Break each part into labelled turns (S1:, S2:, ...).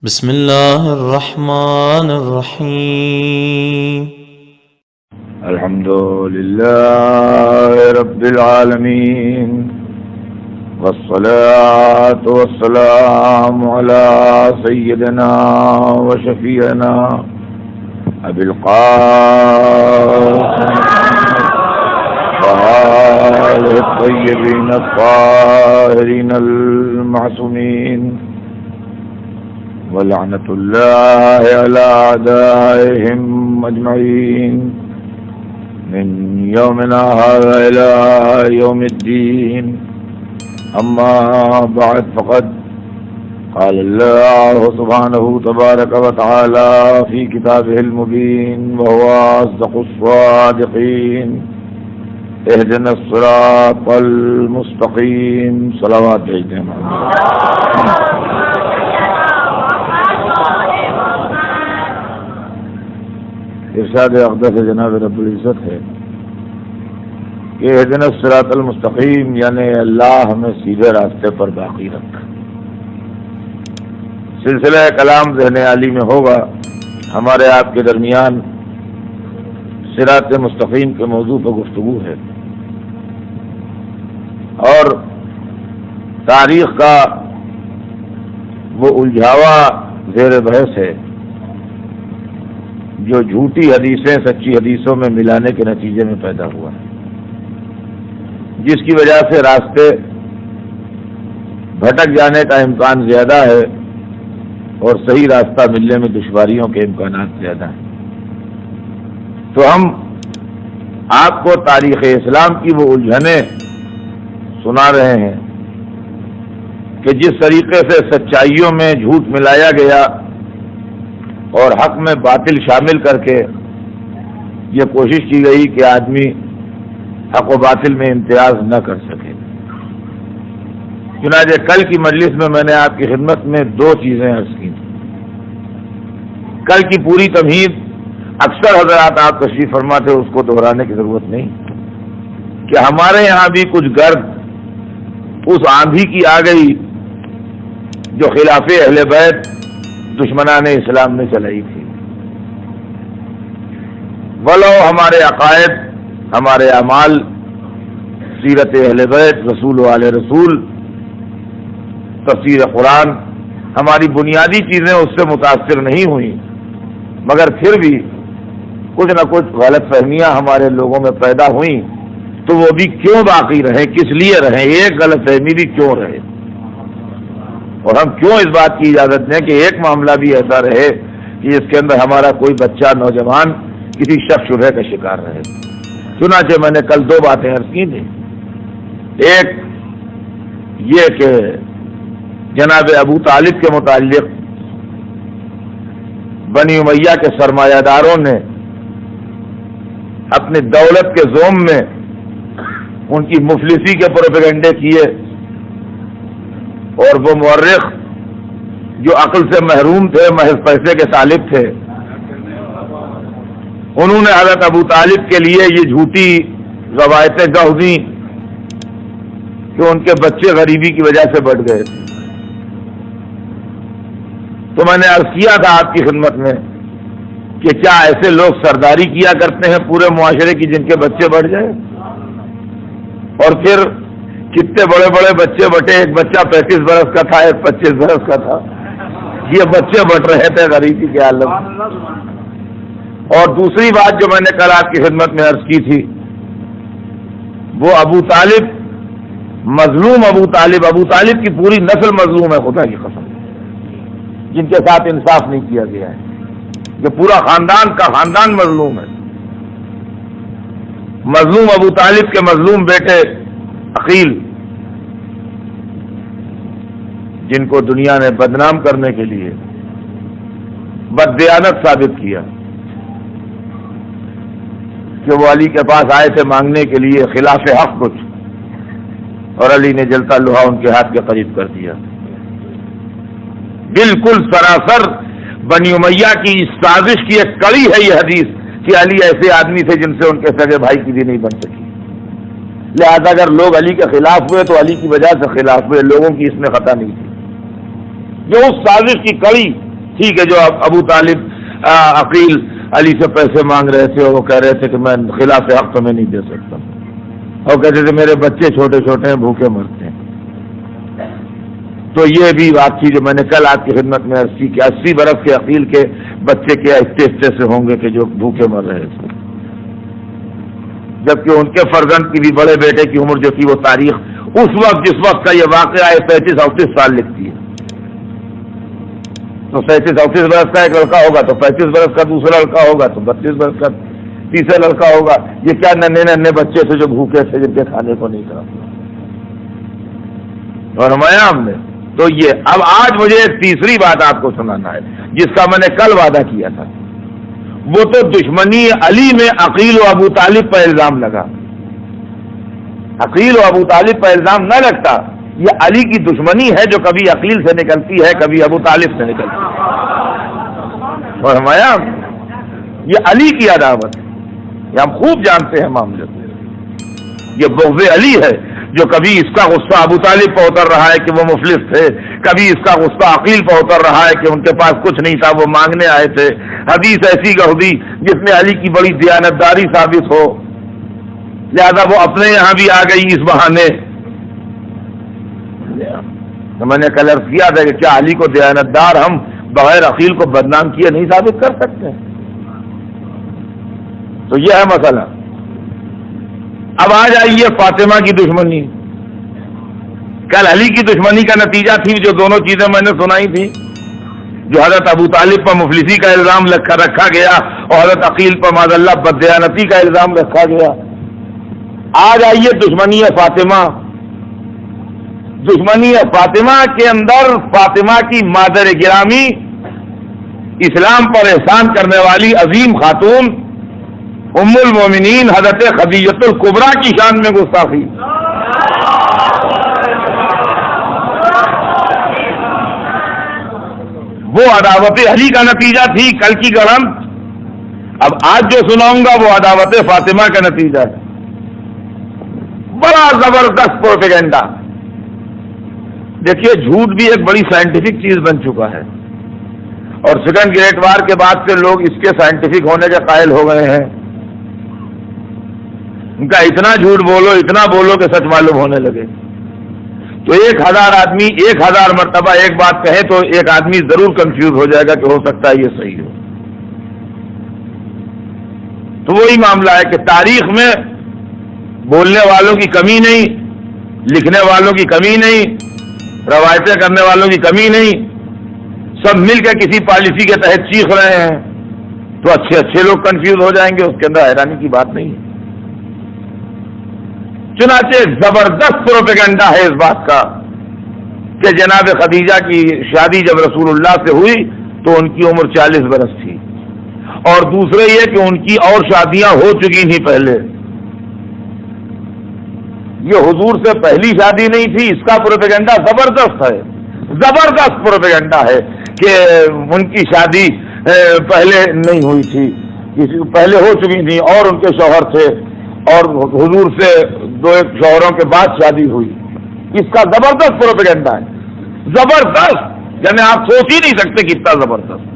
S1: بسم اللہ الرحمن الرحیم
S2: الحمد للہ رب العالمین والصلاة والسلام على سیدنا وشفیعنا ابی القاسم وآلہ الطیبین الطاہرین المعصومین ولعنة الله على أعدائهم أجمعين من يومنا هذا إلى يوم الدين. أما بعد فقد قال الله سبحانه تبارك وتعالى في كتابه المبين وهو أصدق الصادقين اهدنا الصراط المستقيم. صلوات عليكم. ارشاد اقدس جناب رب العزت ہے کہ اہدنا الصراط المستقیم، یعنی اللہ ہمیں سیدھے راستے پر باقی رکھ. سلسلہ کلام ذہن عالی میں ہوگا. ہمارے آپ کے درمیان صراط مستقیم کے موضوع پر گفتگو ہے اور تاریخ کا وہ الجھاوا زیر بحث ہے جو جھوٹی حدیثیں سچی حدیثوں میں ملانے کے نتیجے میں پیدا ہوا ہے، جس کی وجہ سے راستے بھٹک جانے کا امکان زیادہ ہے اور صحیح راستہ ملنے میں دشواریوں کے امکانات زیادہ ہیں. تو ہم آپ کو تاریخ اسلام کی وہ الجھنیں سنا رہے ہیں کہ جس طریقے سے سچائیوں میں جھوٹ ملایا گیا اور حق میں باطل شامل کر کے یہ کوشش کی گئی کہ آدمی حق و باطل میں امتیاز نہ کر سکے. چنانچہ کل کی مجلس میں نے آپ کی خدمت میں دو چیزیں عرض کی تھیں. کل کی پوری تمہید اکثر حضرات آپ تشریف فرما تھے، اس کو دہرانے کی ضرورت نہیں کہ ہمارے یہاں بھی کچھ گرد اس آندھی کی آ گئی جو خلاف اہل بیت دشمنان اسلام نے چلائی تھی. ولو ہمارے عقائد، ہمارے اعمال، سیرت اہل بیت، رسول و آل رسول، تفسیر قرآن، ہماری بنیادی چیزیں اس سے متاثر نہیں ہوئیں، مگر پھر بھی کچھ نہ کچھ غلط فہمیاں ہمارے لوگوں میں پیدا ہوئیں. تو وہ بھی کیوں باقی رہیں، کس لیے رہیں، ایک غلط فہمی بھی کیوں رہے، اور ہم کیوں اس بات کی اجازت دیں کہ ایک معاملہ بھی ایسا رہے کہ اس کے اندر ہمارا کوئی بچہ نوجوان کسی شک شبہ کا شکار رہے. چنانچہ میں نے کل دو باتیں عرض کی تھیں. ایک یہ کہ جناب ابو طالب کے متعلق بنی امیہ کے سرمایہ داروں نے اپنی دولت کے زوم میں ان کی مفلسی کے پروپیگنڈے کیے، اور وہ مورخ جو عقل سے محروم تھے، محض پیسے کے طالب تھے، انہوں نے حضرت ابو طالب کے لیے یہ جھوٹی روایتیں گڑھ دیں کہ ان کے بچے غریبی کی وجہ سے بڑھ گئے تھے. تو میں نے عرض کیا تھا آپ کی خدمت میں کہ کیا ایسے لوگ سرداری کیا کرتے ہیں پورے معاشرے کی جن کے بچے بڑھ جائیں، اور پھر کتنے بڑے بڑے بچے بٹے، ایک بچہ 35 برس کا تھا، ایک 25 برس کا تھا، یہ بچے بٹ رہے تھے غریبی کے عالم. اور دوسری بات جو میں نے کل آپ کی خدمت میں عرض کی تھی، وہ ابو طالب، مظلوم ابو طالب کی پوری نسل مظلوم ہے، خدا کی قسم، جن کے ساتھ انصاف نہیں کیا گیا ہے. یہ پورا خاندان کا خاندان مظلوم ہے. مظلوم ابو طالب کے مظلوم بیٹے عقیل، جن کو دنیا نے بدنام کرنے کے لیے بددیانت ثابت کیا کہ وہ علی کے پاس آئے تھے مانگنے کے لیے خلاف حق کچھ، اور علی نے جلتا لوہا ان کے ہاتھ کے قریب کر دیا. بالکل سراسر بنی امیہ کی اس سازش کی ایک کڑی ہے یہ حدیث کہ علی ایسے آدمی تھے جن سے ان کے سگے بھائی کی بھی نہیں بن سکی. لہذا اگر لوگ علی کے خلاف ہوئے تو علی کی وجہ سے خلاف ہوئے، لوگوں کی اس میں خطا نہیں تھی. جو اس سازش کی کڑی ٹھیک ہے، جو ابو طالب عقیل علی سے پیسے مانگ رہے تھے اور وہ کہہ رہے تھے کہ میں خلاف حق تو میں نہیں دے سکتا، اور کہتے تھے میرے بچے چھوٹے چھوٹے ہیں، بھوکے مرتے ہیں. تو یہ بھی بات تھی جو میں نے کل آپ کی خدمت میں عرض کی کہ 80 برس کے عقیل کے بچے کے اسٹے سے ہوں گے کہ جو بھوکے مر رہے تھے، جبکہ ان کے فرزند کی بھی بڑے بیٹے کی عمر جو تھی وہ تاریخ اس وقت جس وقت کا یہ واقعہ ہے 35-38 سال لکھتی ہے. تو 37-38 برس کا ایک لڑکا ہوگا تو 35 برس کا دوسرا لڑکا ہوگا تو 32 برس کا تیسرا لڑکا ہوگا. یہ کیا ننے ننے بچے تھے جو بھوکے تھے، جن کے کھانے کو نہیں تھا. اور ہمارے ہم نے تو یہ اب آج مجھے ایک تیسری بات آپ کو سنانا ہے جس کا میں نے کل وعدہ کیا تھا. وہ تو دشمنی علی میں عقیل و ابو طالب پر الزام لگا. عقیل و ابو طالب پر الزام نہ لگتا. یہ علی کی دشمنی ہے جو کبھی عقیل سے نکلتی ہے، کبھی ابو طالب سے نکلتی ہے. اور ہمارا یہ علی کی عداوت ہے، یہ ہم خوب جانتے ہیں معاملے کو. یہ بغض علی ہے جو کبھی اس کا غصہ ابو طالب پر اتر رہا ہے کہ وہ مفلس تھے، کبھی اس کا غصہ عقیل پر اتر رہا ہے کہ ان کے پاس کچھ نہیں تھا، وہ مانگنے آئے تھے. حدیث ایسی گہدی جس میں علی کی بڑی دیانتداری ثابت ہو، لہذا وہ اپنے یہاں بھی آ گئی اس بہانے. میں نے کل عرض کیا تھا کہ کیا علی کو دیانتدار ہم بغیر عقیل کو بدنام کیے نہیں ثابت کر سکتے؟ تو یہ ہے مسئلہ. اب آ جائیے فاطمہ کی دشمنی. کل علی کی دشمنی کا نتیجہ تھی جو دونوں چیزیں میں نے سنائی تھی، جو حضرت ابو طالب پر مفلسی کا الزام رکھا گیا اور حضرت عقیل پر معاذ اللہ بددیانتی کا الزام رکھا گیا. آج آئیے دشمنی فاطمہ. دشمنی فاطمہ کے اندر فاطمہ کی مادر گرامی، اسلام پر احسان کرنے والی عظیم خاتون ام المومنین حضرت خدیجۃ الکبریٰ کی شان میں گستاخی. وہ عداوت علی کا نتیجہ تھی کل کی گرم. اب آج جو سناؤں گا وہ عداوت فاطمہ کا نتیجہ ہے. بڑا زبردست پروپیگنڈا. دیکھیے جھوٹ بھی ایک بڑی سائنٹیفک چیز بن چکا ہے، اور سیکنڈ گریٹ وار کے بعد سے لوگ اس کے سائنٹیفک ہونے کے قائل ہو گئے ہیں. ان کا اتنا جھوٹ بولو، اتنا بولو کہ سچ معلوم ہونے لگے. تو 1000 آدمی 1000 مرتبہ ایک بات کہے تو ایک آدمی ضرور کنفیوز ہو جائے گا کہ ہو سکتا ہے یہ صحیح ہو. تو وہی معاملہ ہے کہ تاریخ میں بولنے والوں کی کمی نہیں، لکھنے والوں کی کمی نہیں، روایتیں کرنے والوں کی کمی نہیں. سب مل کے کسی پالیسی کے تحت چیخ رہے ہیں تو اچھے لوگ کنفیوز ہو جائیں گے. اس کے اندر حیرانی کی بات نہیں ہے. چنانچہ زبردست پروپیگنڈا ہے اس بات کا کہ جناب خدیجہ کی شادی جب رسول اللہ سے ہوئی تو ان کی عمر 40 برس تھی، اور دوسرے یہ کہ ان کی اور شادیاں ہو چکی تھیں پہلے. یہ حضور سے پہلی شادی نہیں تھی. اس کا پروپیگنڈا زبردست ہے، زبردست پروپیگنڈا ہے کہ ان کی شادی پہلے نہیں ہوئی تھی، پہلے ہو چکی تھی اور ان کے شوہر تھے، اور حضور سے 2 شوہروں کے بعد شادی ہوئی. اس کا زبردست پروپیگنڈا ہے، زبردست. یعنی آپ سوچ ہی نہیں سکتے کتنا زبردست.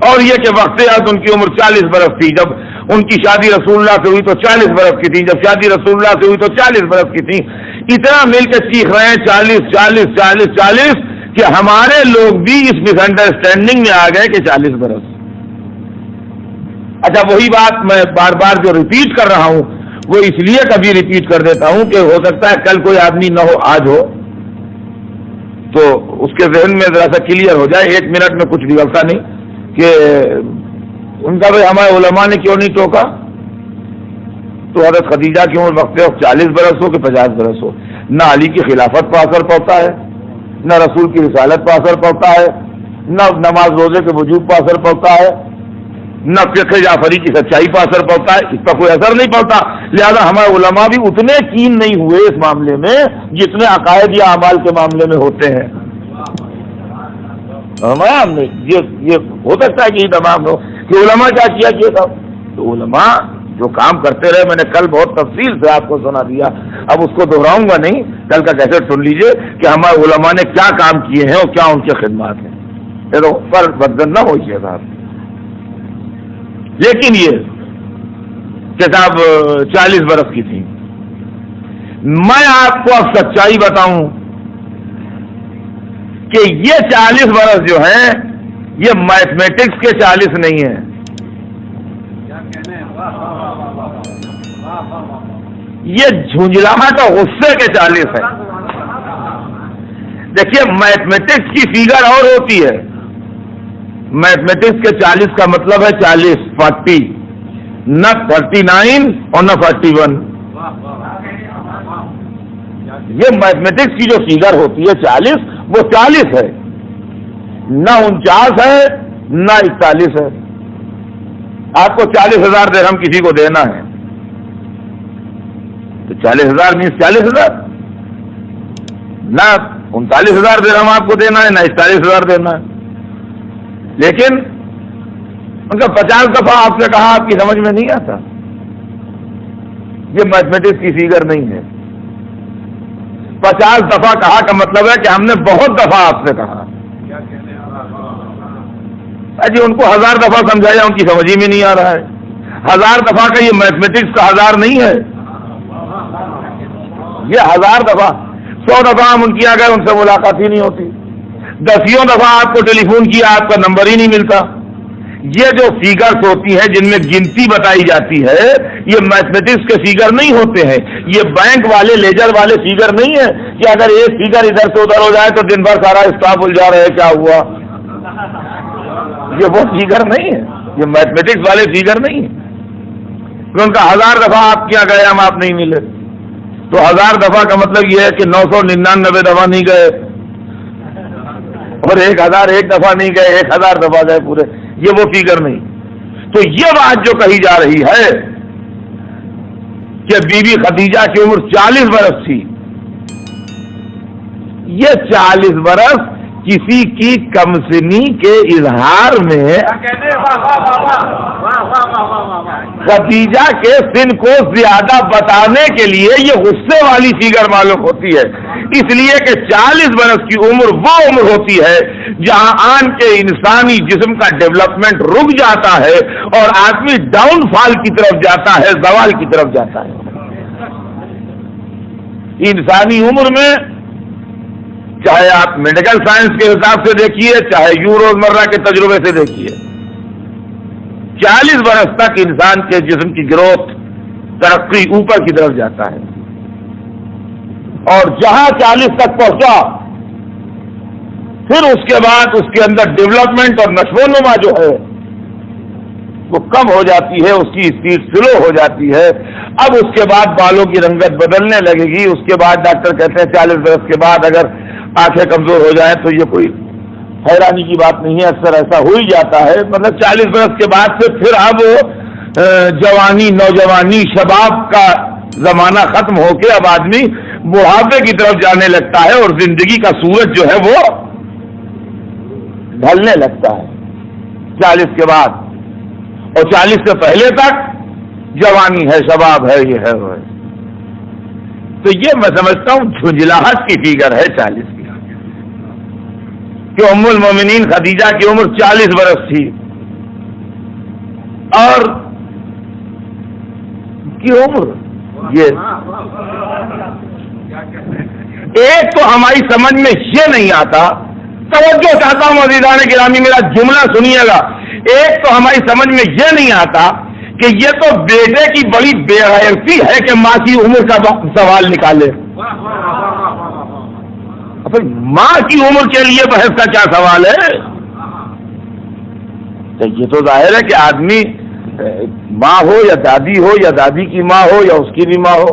S2: اور یہ کہ وقت ان کی عمر 40 برس تھی. جب ان کی شادی رسول اللہ سے ہوئی تو 40 برس کی تھی، جب شادی رسول اللہ سے ہوئی تو 40 برس کی تھی. اتنا مل کے چیخ رہے ہیں 40 40 40 40 کہ ہمارے لوگ بھی اس مس انڈرسٹینڈنگ میں آ گئے کہ 40 برس. اچھا وہی بات میں بار بار جو ریپیٹ کر رہا ہوں وہ اس لیے کبھی ریپیٹ کر دیتا ہوں کہ ہو سکتا ہے کل کوئی آدمی نہ ہو، آج ہو، تو اس کے ذہن میں ذرا سا کلیئر ہو جائے. 1 منٹ میں کچھ بگڑتا نہیں کہ ان کا بھائی ہمارے علماء نے کیوں نہیں ٹوکا. تو حضرت خدیجہ کی عمر وقت 40 برس ہو کہ 50 برس ہو، نہ علی کی خلافت پر اثر پڑتا ہے، نہ رسول کی رسالت پر اثر پڑتا ہے، نہ نماز روزے کے وجوب پر اثر پڑتا ہے، نہ فقہ جعفری کی سچائی پر اثر پڑتا ہے. اس پر کوئی اثر نہیں پڑتا. لہذا ہمارے علماء بھی اتنے کین نہیں ہوئے اس معاملے میں جتنے عقائد یا اعمال کے معاملے میں ہوتے ہیں. یہ ہو سکتا ہے کہ یہ تمام ہو کہ علماء کیا کیا تھا. تو علماء جو کام کرتے رہے، میں نے کل بہت تفصیل سے آپ کو سنا دیا، اب اس کو دہراؤں گا نہیں. کل کا کیسٹ سن لیجئے کہ ہمارے علماء نے کیا کام کیے ہیں اور کیا ان کے خدمات ہیں. یہ تو پر بدن نہ ہوئی ہے صاحب. لیکن یہ کہ صاحب 40 برس کی تھی. میں آپ کو اب سچائی بتاؤں کہ یہ 40 برس جو ہیں یہ میتھمیٹکس کے 40 نہیں ہیں. یہ جھنجھلاہٹ اور غصے کے 40 ہیں. دیکھیے میتھمیٹکس کی فیگر اور ہوتی ہے. میتھمیٹکس کے 40 کا مطلب ہے 40 40 نہ 39 اور نہ 41. یہ میتھمیٹکس کی جو فیگر ہوتی ہے 40 وہ 40 ہے, نہ 49 ہے نہ 41 ہے. آپ کو 40,000 درہم کسی کو دینا ہے تو 40,000 مینس 40,000, نہ 39,000 درہم آپ کو دینا ہے نہ 41,000 دینا ہے. لیکن ان کا 50 دفعہ آپ سے کہا آپ کی سمجھ میں نہیں آتا. یہ میتھمیٹکس کی فیگر نہیں ہے. 50 دفعہ کہا کا مطلب ہے کہ ہم نے بہت دفعہ آپ سے کہا. جی ان کو 1000 دفعہ سمجھایا ان کی سمجھ ہی میں نہیں آ رہا ہے. 1000 دفعہ کا یہ میتھمیٹکس کا 1000 نہیں ہے. یہ 1000 دفعہ 100 دفعہ ہم ان کی آ گئے ان سے ملاقات ہی نہیں ہوتی. 10 دفعہ آپ کو ٹیلی فون کیا آپ کا نمبر ہی نہیں ملتا. یہ جو فیگرز ہوتی ہیں جن میں گنتی بتائی جاتی ہے یہ میتھمیٹکس کے فیگر نہیں ہوتے ہیں. یہ بینک والے لیجر والے فیگر نہیں ہے کہ اگر ایک فیگر ادھر سے ادھر ہو جائے تو دن بھر سارا اسٹاف بھول جا رہے ہیں کیا ہوا. یہ وہ فیگر نہیں ہے. یہ میتھمیٹکس والے فیگر نہیں ہے. ان کا 1000 دفعہ آپ کیا گئے ہم آپ نہیں ملے تو 1000 دفعہ کا مطلب یہ ہے کہ 999 دفعہ نہیں گئے اور 1001 دفعہ نہیں گئے 1000 دفعہ گئے پورے. یہ وہ فیگر نہیں. تو یہ بات جو کہی جا رہی ہے کہ بی بی خدیجہ کی عمر 40 برس تھی, یہ 40 برس کسی کی کمسنی کے اظہار میں خدیجہ کے سن کو زیادہ بتانے کے لیے یہ غصے والی فیگر معلوم ہوتی ہے. اس لیے کہ 40 برس کی عمر وہ عمر ہوتی ہے جہاں آن کے انسانی جسم کا ڈیولپمنٹ رک جاتا ہے اور آدمی ڈاؤن فال کی طرف جاتا ہے, زوال کی طرف جاتا ہے. انسانی عمر میں چاہے آپ میڈیکل سائنس کے حساب سے دیکھیے چاہے یوں روزمرہ کے تجربے سے دیکھیے 40 برس تک انسان کے جسم کی گروتھ ترقی اوپر کی طرف جاتا ہے اور جہاں 40 تک پہنچا پھر اس کے بعد اس کے اندر ڈیولپمنٹ اور نشو و نما جو ہے وہ کم ہو جاتی ہے, اس کی اسپیڈ سلو ہو جاتی ہے. اب اس کے بعد بالوں کی رنگت بدلنے لگے گی. اس کے بعد ڈاکٹر کہتے ہیں 40 برس کے بعد اگر آنکھیں کمزور ہو جائیں تو یہ کوئی حیرانی کی بات نہیں ہے, اکثر ایسا ہو ہی جاتا ہے. مطلب 40 برس کے بعد سے پھر اب جوانی نوجوانی شباب کا زمانہ ختم ہو کے اب آدمی بڑھاپے کی طرف جانے لگتا ہے اور زندگی کا سورج جو ہے وہ ڈھلنے لگتا ہے 40 کے بعد. اور 40 سے پہلے تک جوانی ہے, شباب ہے, یہ ہے وہ ہے. تو یہ میں سمجھتا ہوں جھنجھلاہٹ کی فیگر ہے 40 کی کہ ام المومنین خدیجہ کی عمر 40 برس تھی اور کی عمر یہ ایک تو ہماری سمجھ میں یہ نہیں آتا. توجہ چاہتا ہوں عزیزان گرامی میرا جملہ سنیے گا. ایک تو ہماری سمجھ میں یہ نہیں آتا کہ یہ تو بیٹے کی بڑی بے غیرتی ہے کہ ماں کی عمر کا سوال نکالے. ماں کی عمر کے لیے بحث کا کیا سوال ہے؟ تو یہ تو ظاہر ہے کہ آدمی ماں ہو یا دادی کی ماں ہو یا اس کی بھی ماں ہو,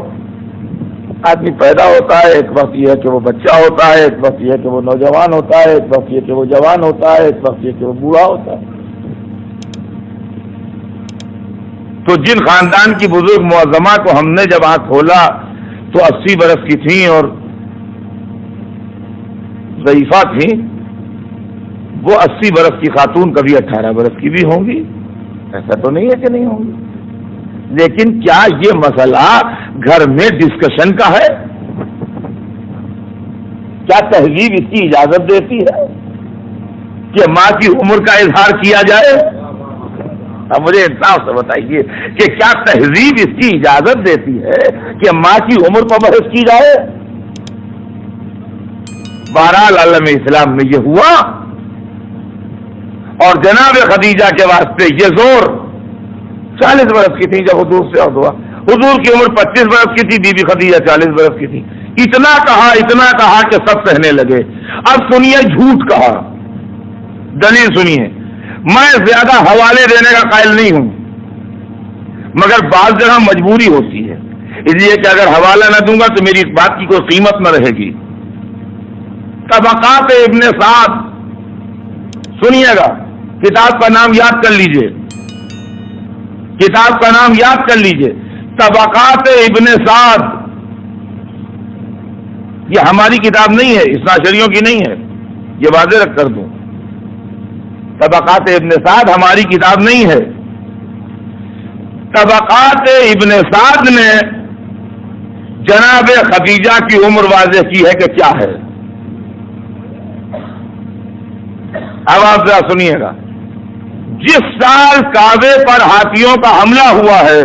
S2: آدمی پیدا ہوتا ہے, ایک وقت یہ ہے کہ وہ بچہ ہوتا ہے, ایک وقت یہ ہے کہ وہ نوجوان ہوتا ہے, ایک وقت یہ کہ وہ جوان ہوتا ہے, ایک وقت یہ کہ وہ بوڑھا ہوتا ہے. تو جن خاندان کی بزرگ معظمہ کو ہم نے جب آنکھ کھولا تو 80 برس کی تھیں اور ضعیفہ تھیں, وہ 80 برس کی خاتون کبھی 18 برس کی بھی ہوں گی, ایسا تو نہیں ہے کہ نہیں ہوں گی. لیکن کیا یہ مسئلہ گھر میں ڈسکشن کا ہے؟ کیا تہذیب اس کی اجازت دیتی ہے؟ کہ ماں کی عمر کا اظہار کیا جائے؟ اب مجھے انصاف سے بتائیے کہ کیا تہذیب اس کی اجازت دیتی ہے کہ ماں کی عمر پر بحث کی جائے؟ بہرحال عالم اسلام میں یہ ہوا، اور جناب خدیجہ کے واسطے یہ زور 40 برس کی تھی جب حضور سے عہد ہوا. حضور کی عمر 25 برس کی تھی، بی بی خدیجہ 40 برس کی تھی. اتنا کہا کہ سب کہنے لگے. اب سنیے جھوٹ کہا، دلیل سنیے. میں زیادہ حوالے دینے کا قائل نہیں ہوں، مگر بعض جگہ مجبوری ہوتی ہے، اس لیے کہ اگر حوالہ نہ دوں گا تو میری بات کی کوئی قیمت نہ رہے گی. طبقات ابن سعد سنیے گا، کتاب کا نام یاد کر لیجئے، کتاب کا نام یاد کر لیجئے، طبقات ابن سعد. یہ ہماری کتاب نہیں ہے، اثناعشریوں کی نہیں ہے، یہ واضح رکھ کر دوں. طبقات ابن سعد ہماری کتاب نہیں ہے. طبقات ابن سعد نے جناب خدیجہ کی عمر واضح کی ہے کہ کیا ہے. اب آپ ذرا سنیے گا. جس سال کعبے پر ہاتھیوں کا حملہ ہوا ہے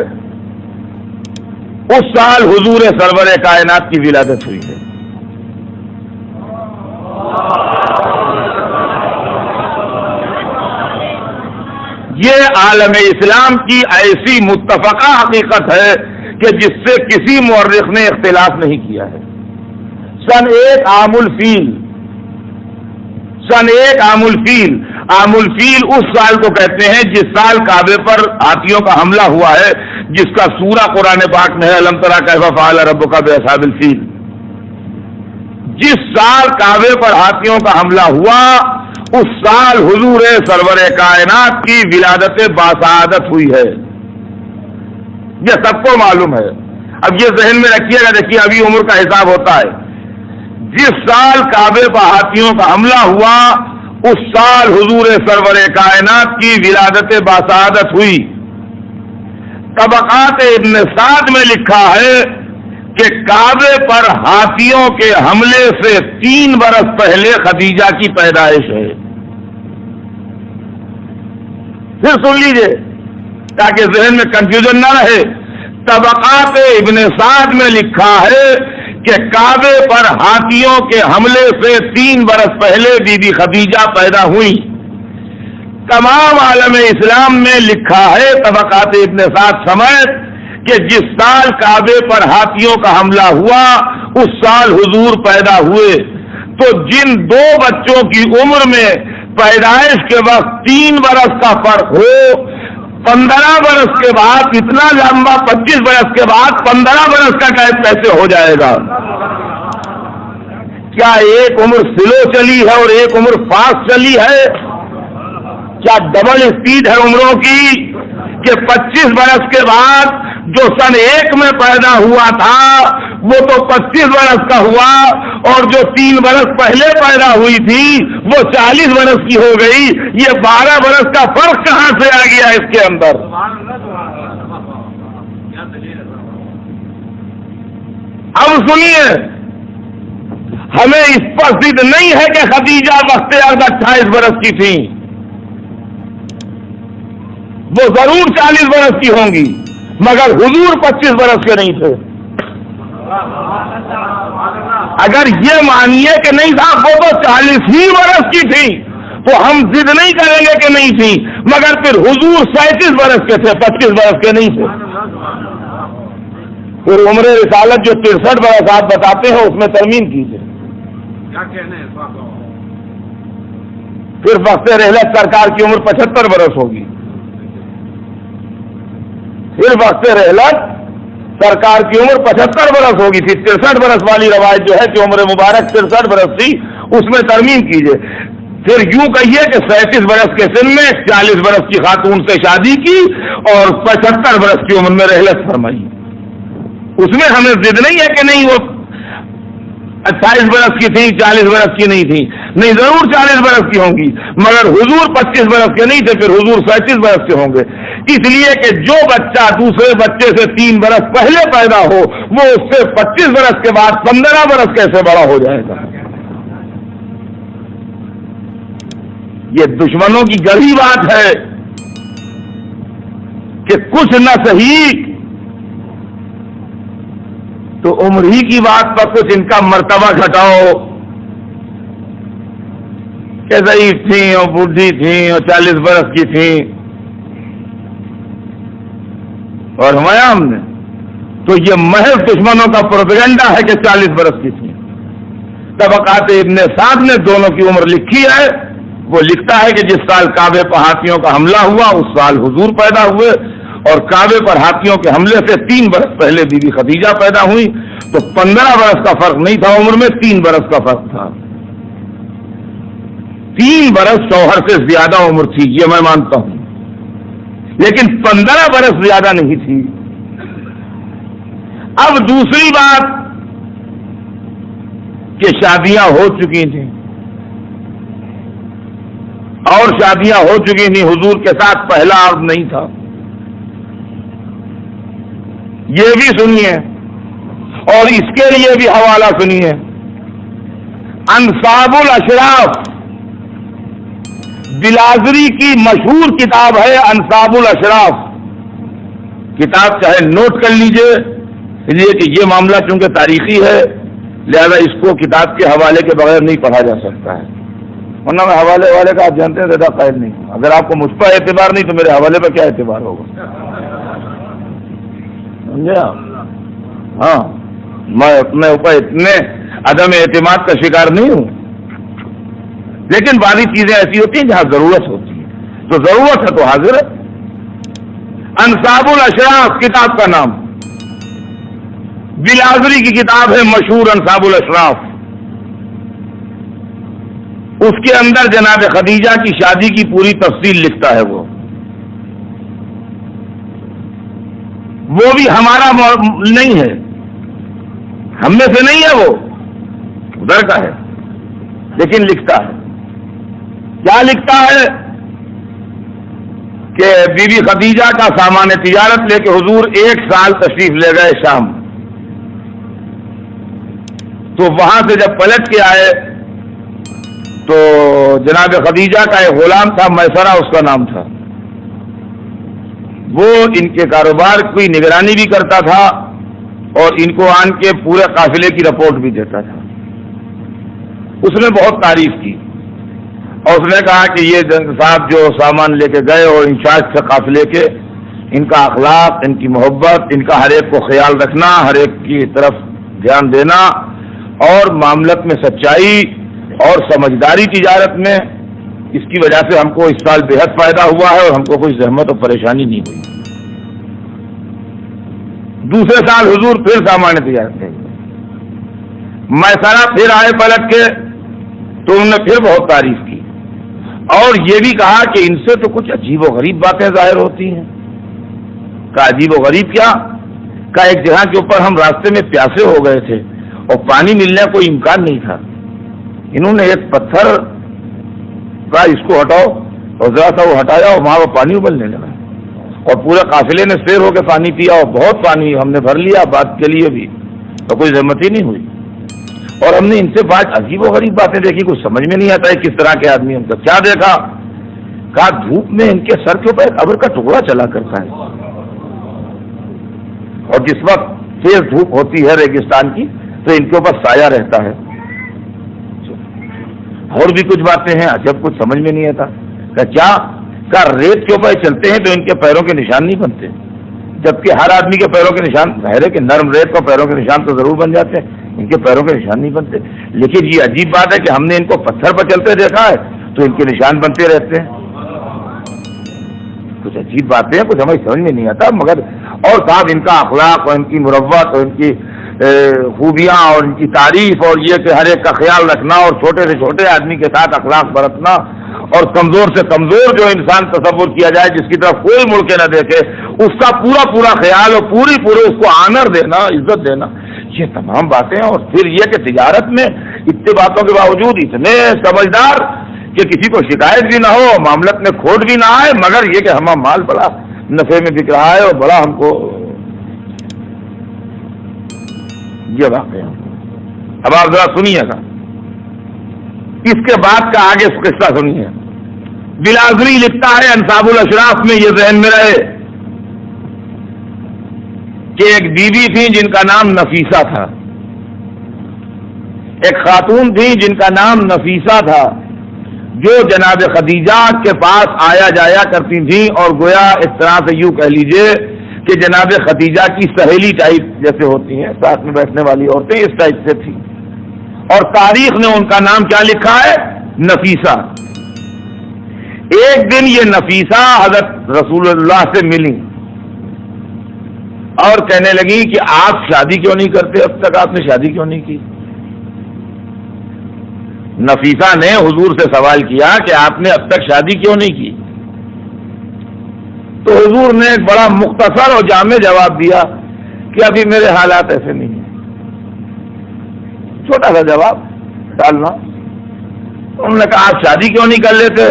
S2: اس سال حضور سرور کائنات کی ولادت ہوئی ہے. یہ عالم اسلام کی ایسی متفقہ حقیقت ہے کہ جس سے کسی مورخ نے اختلاف نہیں کیا ہے. سن 1 عام الفیل، عام الفیل اس سال کو کہتے ہیں جس سال کعبے پر ہاتھیوں کا حملہ ہوا ہے، جس کا سورہ قرآن پاک میں ہے الم تری کیف فعل ربک باصحاب الفیل. جس سال کعبے پر ہاتھیوں کا حملہ ہوا اس سال حضور سرور کائنات کی ولادت باسعادت ہوئی ہے. یہ سب کو معلوم ہے. اب یہ ذہن میں رکھیے گا، دیکھیے ابھی عمر کا حساب ہوتا ہے. جس سال کعبے پر ہاتھیوں کا حملہ ہوا اس سال حضور سرور کائنات کی ولادت باسعادت ہوئی. طبقات ابن سعد میں لکھا ہے کہ کعبے پر ہاتھیوں کے حملے سے 3 برس پہلے خدیجہ کی پیدائش ہے. پھر سن لیجئے تاکہ ذہن میں کنفیوژن نہ رہے. طبقات ابن سعد میں لکھا ہے کہ کعبے پر ہاتھیوں کے حملے سے 3 برس پہلے بی بی خدیجہ پیدا ہوئی. تمام عالم اسلام میں لکھا ہے طبقات ابن سعد سمیت کہ جس سال کعبے پر ہاتھیوں کا حملہ ہوا اس سال حضور پیدا ہوئے. تو جن 2 بچوں کی عمر میں پیدائش کے وقت 3 برس کا فرق ہو، 15 برس کے بعد اتنا لمبا 25 برس کے بعد 15 برس کا گیپ کیسے ہو جائے گا؟ کیا ایک عمر سلو چلی ہے اور ایک عمر فاسٹ چلی ہے؟ کیا ڈبل اسپیڈ ہے عمروں کی کہ 25 برس کے بعد جو سن 1 میں پیدا ہوا تھا وہ تو 25 برس کا ہوا، اور جو 3 برس پہلے پیدا ہوئی تھی وہ 40 برس کی ہو گئی. یہ 12 برس کا فرق کہاں سے آ گیا اس کے اندر؟ اب سنیے، ہمیں اس پر ضد نہیں ہے کہ خدیجہ وقت عہد 28 برس کی تھی، وہ ضرور 40 برس کی ہوں گی، مگر حضور 25 برس کے نہیں تھے. اگر یہ مانیے کہ نہیں صاحب وہ تو 40 ہی برس کی تھی تو ہم ضد نہیں کریں گے کہ نہیں تھی، مگر پھر حضور 37 برس کے تھے، 25 برس کے نہیں تھے. پھر عمر رسالت جو 63 برس آپ بتاتے ہیں اس میں ترمیم کیجیے. پھر وقت رحلت سرکار کی عمر 75 برس ہوگی. پھر وقت رحلت سرکار کی عمر 75 برس ہوگی. پھر 63 برس والی روایت جو ہے کہ عمر مبارک 63 برس تھی اس میں ترمیم کیجیے. پھر یوں کہیے کہ 37 برس کے سن میں 40 برس کی خاتون سے شادی کی اور 75 برس کی عمر میں رحلت فرمائی. اس میں ہمیں ضد نہیں ہے کہ نہیں وہ 28 برس کی تھی 40 برس کی نہیں تھی، نہیں ضرور 40 برس کی ہوں گی، مگر حضور 25 برس کے نہیں تھے، پھر حضور 37 برس کے ہوں گے. اس لیے کہ جو بچہ دوسرے بچے سے 3 برس پہلے پیدا ہو وہ اس سے 25 برس کے بعد 15 برس کیسے بڑا ہو جائے گا؟ یہ دشمنوں کی گڑی بات ہے کہ کچھ نہ صحیح تو عمر ہی کی بات پر کچھ ان کا مرتبہ گھٹاؤ کہ ضعیف تھیں اور بوڑھی تھیں اور 40 برس کی تھیں اور ہمایا ہم نے تو یہ محض دشمنوں کا پروپیگنڈا ہے کہ 40 برس کی تھی. طبقات ابن سعد نے دونوں کی عمر لکھی ہے. وہ لکھتا ہے کہ جس سال کعبے پر ہاتھیوں کا حملہ ہوا اس سال حضور پیدا ہوئے اور کعبے پر ہاتھیوں کے حملے سے 3 برس پہلے بی بی خدیجہ پیدا ہوئی. تو 15 برس کا فرق نہیں تھا عمر میں، 3 برس کا فرق تھا. 3 برس شوہر سے زیادہ عمر تھی، یہ میں مانتا ہوں، لیکن 15 برس زیادہ نہیں تھی. اب دوسری بات کہ شادیاں ہو چکی تھیں اور شادیاں ہو چکی تھیں، حضور کے ساتھ پہلا عرض نہیں تھا، یہ بھی سنیے اور اس کے لیے بھی حوالہ سنیے. انصاب الاشراف بلازری کی مشہور کتاب ہے انصاب الاشراف. کتاب چاہے نوٹ کر لیجئے، اس لیے کہ یہ معاملہ چونکہ تاریخی ہے لہذا اس کو کتاب کے حوالے کے بغیر نہیں پڑھا جا سکتا ہے. ورنہ میں حوالے والے کا آپ جانتے ہیں زیادہ قائل نہیں ہوں. اگر آپ کو مجھ پر اعتبار نہیں تو میرے حوالے پر کیا اعتبار ہوگا؟ سمجھے آپ؟ ہاں، میں اپنے اوپر اتنے عدم اعتماد کا شکار نہیں ہوں، لیکن بعض چیزیں ایسی ہوتی ہیں جہاں ضرورت ہوتی ہے، تو ضرورت ہے تو حاضر ہے. انصاب الاشراف کتاب کا نام، بلازری کی کتاب ہے مشہور انصاب الاشراف. اس کے اندر جناب خدیجہ کی شادی کی پوری تفصیل لکھتا ہے. وہ بھی ہمارا نہیں ہے، ہم میں سے نہیں ہے، وہ ادھر کا ہے، لیکن لکھتا ہے. کیا لکھتا ہے کہ بی بی خدیجہ کا سامان تجارت لے کے حضور 1 سال تشریف لے گئے شام. تو وہاں سے جب پلٹ کے آئے تو جناب خدیجہ کا ایک غلام تھا، میسرہ اس کا نام تھا، وہ ان کے کاروبار کی نگرانی بھی کرتا تھا اور ان کو آن کے پورے قافلے کی رپورٹ بھی دیتا تھا. اس نے بہت تعریف کی اور اس نے کہا کہ یہ صاحب جو سامان لے کے گئے اور انچارج تھے قافلے کے، ان کا اخلاق، ان کی محبت، ان کا ہر ایک کو خیال رکھنا، ہر ایک کی طرف دھیان دینا اور معاملت میں سچائی اور سمجھداری تجارت میں، اس کی وجہ سے ہم کو اس سال بے حد فائدہ ہوا ہے اور ہم کو کوئی زحمت اور پریشانی نہیں ہوئی. دوسرے سال حضور پھر سامان تجارت لے گئے، میسرہ پھر آئے پلٹ کے تو انہوں نے پھر بہت تعریف کی اور یہ بھی کہا کہ ان سے تو کچھ عجیب و غریب باتیں ظاہر ہوتی ہیں. کہا عجیب و غریب کیا؟ کہا ایک جگہ کے اوپر ہم راستے میں پیاسے ہو گئے تھے اور پانی ملنے کا کوئی امکان نہیں تھا. انہوں نے ایک پتھر کہا اس کو ہٹاؤ اور ذرا سا وہ ہٹایا اور وہاں وہ پانی ابلنے لگا اور پورے قافلے نے سیر ہو کے پانی پیا اور بہت پانی ہم نے بھر لیا بات کے لیے بھی، تو کوئی زحمت ہی نہیں ہوئی. اور ہم نے ان سے بات عجیب و غریب باتیں دیکھی، کچھ سمجھ میں نہیں آتا ہے کس طرح کے آدمی ہم کو. کیا دیکھا؟ کہا دھوپ میں ان کے سر کے اوپر ایک ابر کا ٹکڑا چلا کرتا ہے اور جس وقت تیز دھوپ ہوتی ہے ریگستان کی تو ان کے اوپر سایہ رہتا ہے. اور بھی کچھ باتیں ہیں جب کچھ سمجھ میں نہیں آتا. کہ کیا؟ کہ ریت کے اوپر چلتے ہیں تو ان کے پیروں کے نشان نہیں بنتے، جبکہ ہر آدمی کے پیروں کے نشان ظاہر ہے کہ نرم ریت کو پیروں کے نشان تو ضرور بن جاتے ہیں، ان کے پیروں کے نشان نہیں بنتے. لیکن یہ عجیب بات ہے کہ ہم نے ان کو پتھر پر چلتے دیکھا ہے تو ان کے نشان بنتے رہتے ہیں. کچھ عجیب باتیں ہیں، کچھ ہمیں سمجھ میں نہیں آتا. مگر اور صاحب ان کا اخلاق اور ان کی مروت اور ان کی خوبیاں اور ان کی تعریف اور یہ کہ ہر ایک کا خیال رکھنا اور چھوٹے سے چھوٹے آدمی کے ساتھ اخلاق برتنا اور کمزور سے کمزور جو انسان تصور کیا جائے جس کی طرف کوئی مڑ کے نہ دیکھے اس کا پورا خیال اور پورے اس کو آنر دینا، عزت دینا، یہ تمام باتیں. اور پھر یہ کہ تجارت میں اتنے باتوں کے باوجود اتنے سمجھدار کہ کسی کو شکایت بھی نہ ہو، معاملت میں کھوٹ بھی نہ آئے، مگر یہ کہ ہمارا مال بڑا نفع میں بک رہا ہے اور بڑا ہم کو یہ واقعہ. اب آپ ذرا سنیے گا اس کے بعد کا آگے قصہ سنیے. بلاغری لکھتا ہے انصاب الاشراف میں، یہ ذہن میں رہے کہ ایک بیوی تھی جن کا نام نفیسہ تھا، ایک خاتون تھی جن کا نام نفیسہ تھا، جو جناب خدیجہ کے پاس آیا جایا کرتی تھیں، اور گویا اس طرح سے یوں کہہ لیجئے کہ جناب خدیجہ کی سہیلی ٹائپ جیسے ہوتی ہیں ساتھ میں بیٹھنے والی عورتیں، اس ٹائپ سے تھی، اور تاریخ نے ان کا نام کیا لکھا ہے؟ نفیسہ۔ ایک دن یہ نفیسہ حضرت رسول اللہ سے ملی اور کہنے لگی کہ آپ شادی کیوں نہیں کرتے، اب تک آپ نے شادی کیوں نہیں کی؟ نفیسہ نے حضور سے سوال کیا کہ آپ نے اب تک شادی کیوں نہیں کی؟ تو حضور نے ایک بڑا مختصر اور جامع جواب دیا کہ ابھی میرے حالات ایسے نہیں ہیں۔ چھوٹا سا جواب ڈالنا۔ انہوں نے کہا آپ شادی کیوں نہیں کر لیتے؟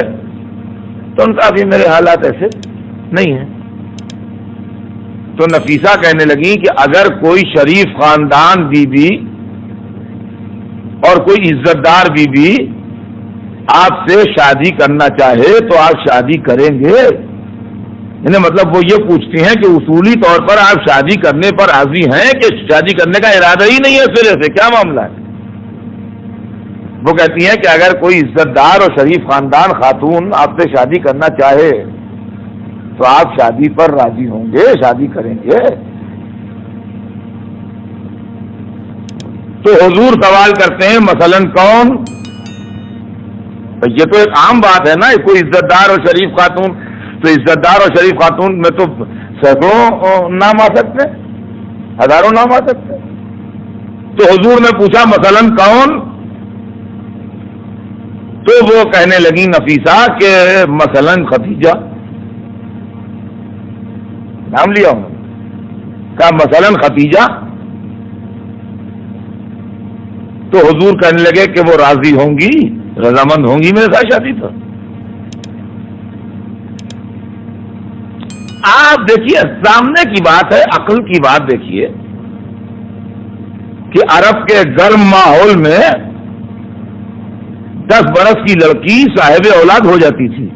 S2: تو ان کا ابھی میرے حالات ایسے نہیں ہیں۔ تو نفیسہ کہنے لگی کہ اگر کوئی شریف خاندان بی بی اور کوئی عزت دار بی بی آپ سے شادی کرنا چاہے تو آپ شادی کریں گے؟ یعنی مطلب وہ یہ پوچھتی ہیں کہ اصولی طور پر آپ شادی کرنے پر راضی ہیں کہ شادی کرنے کا ارادہ ہی نہیں ہے سرے سے، کیا معاملہ ہے؟ وہ کہتی ہیں کہ اگر کوئی عزت دار اور شریف خاندان خاتون آپ سے شادی کرنا چاہے تو آپ شادی پر راضی ہوں گے، شادی کریں گے؟ تو حضور سوال کرتے ہیں مثلاً کون؟ یہ تو ایک عام بات ہے نا، کوئی عزت دار اور شریف خاتون، تو عزت دار اور شریف خاتون میں تو سینکڑوں نام آ سکتے، ہزاروں نام آ سکتے۔ تو حضور نے پوچھا مثلاً کون؟ تو وہ کہنے لگی نفیسہ کہ مثلاً خدیجہ، نام لیا انہوں نے، کہا مثلاً خدیجہ۔ تو حضور کہنے لگے کہ وہ راضی ہوں گی، رضامند ہوں گی میرے ساتھ شادی پر؟ آپ دیکھیے سامنے کی بات ہے، عقل کی بات دیکھیے کہ عرب کے گرم ماحول میں 10 برس کی لڑکی صاحب اولاد ہو جاتی تھی۔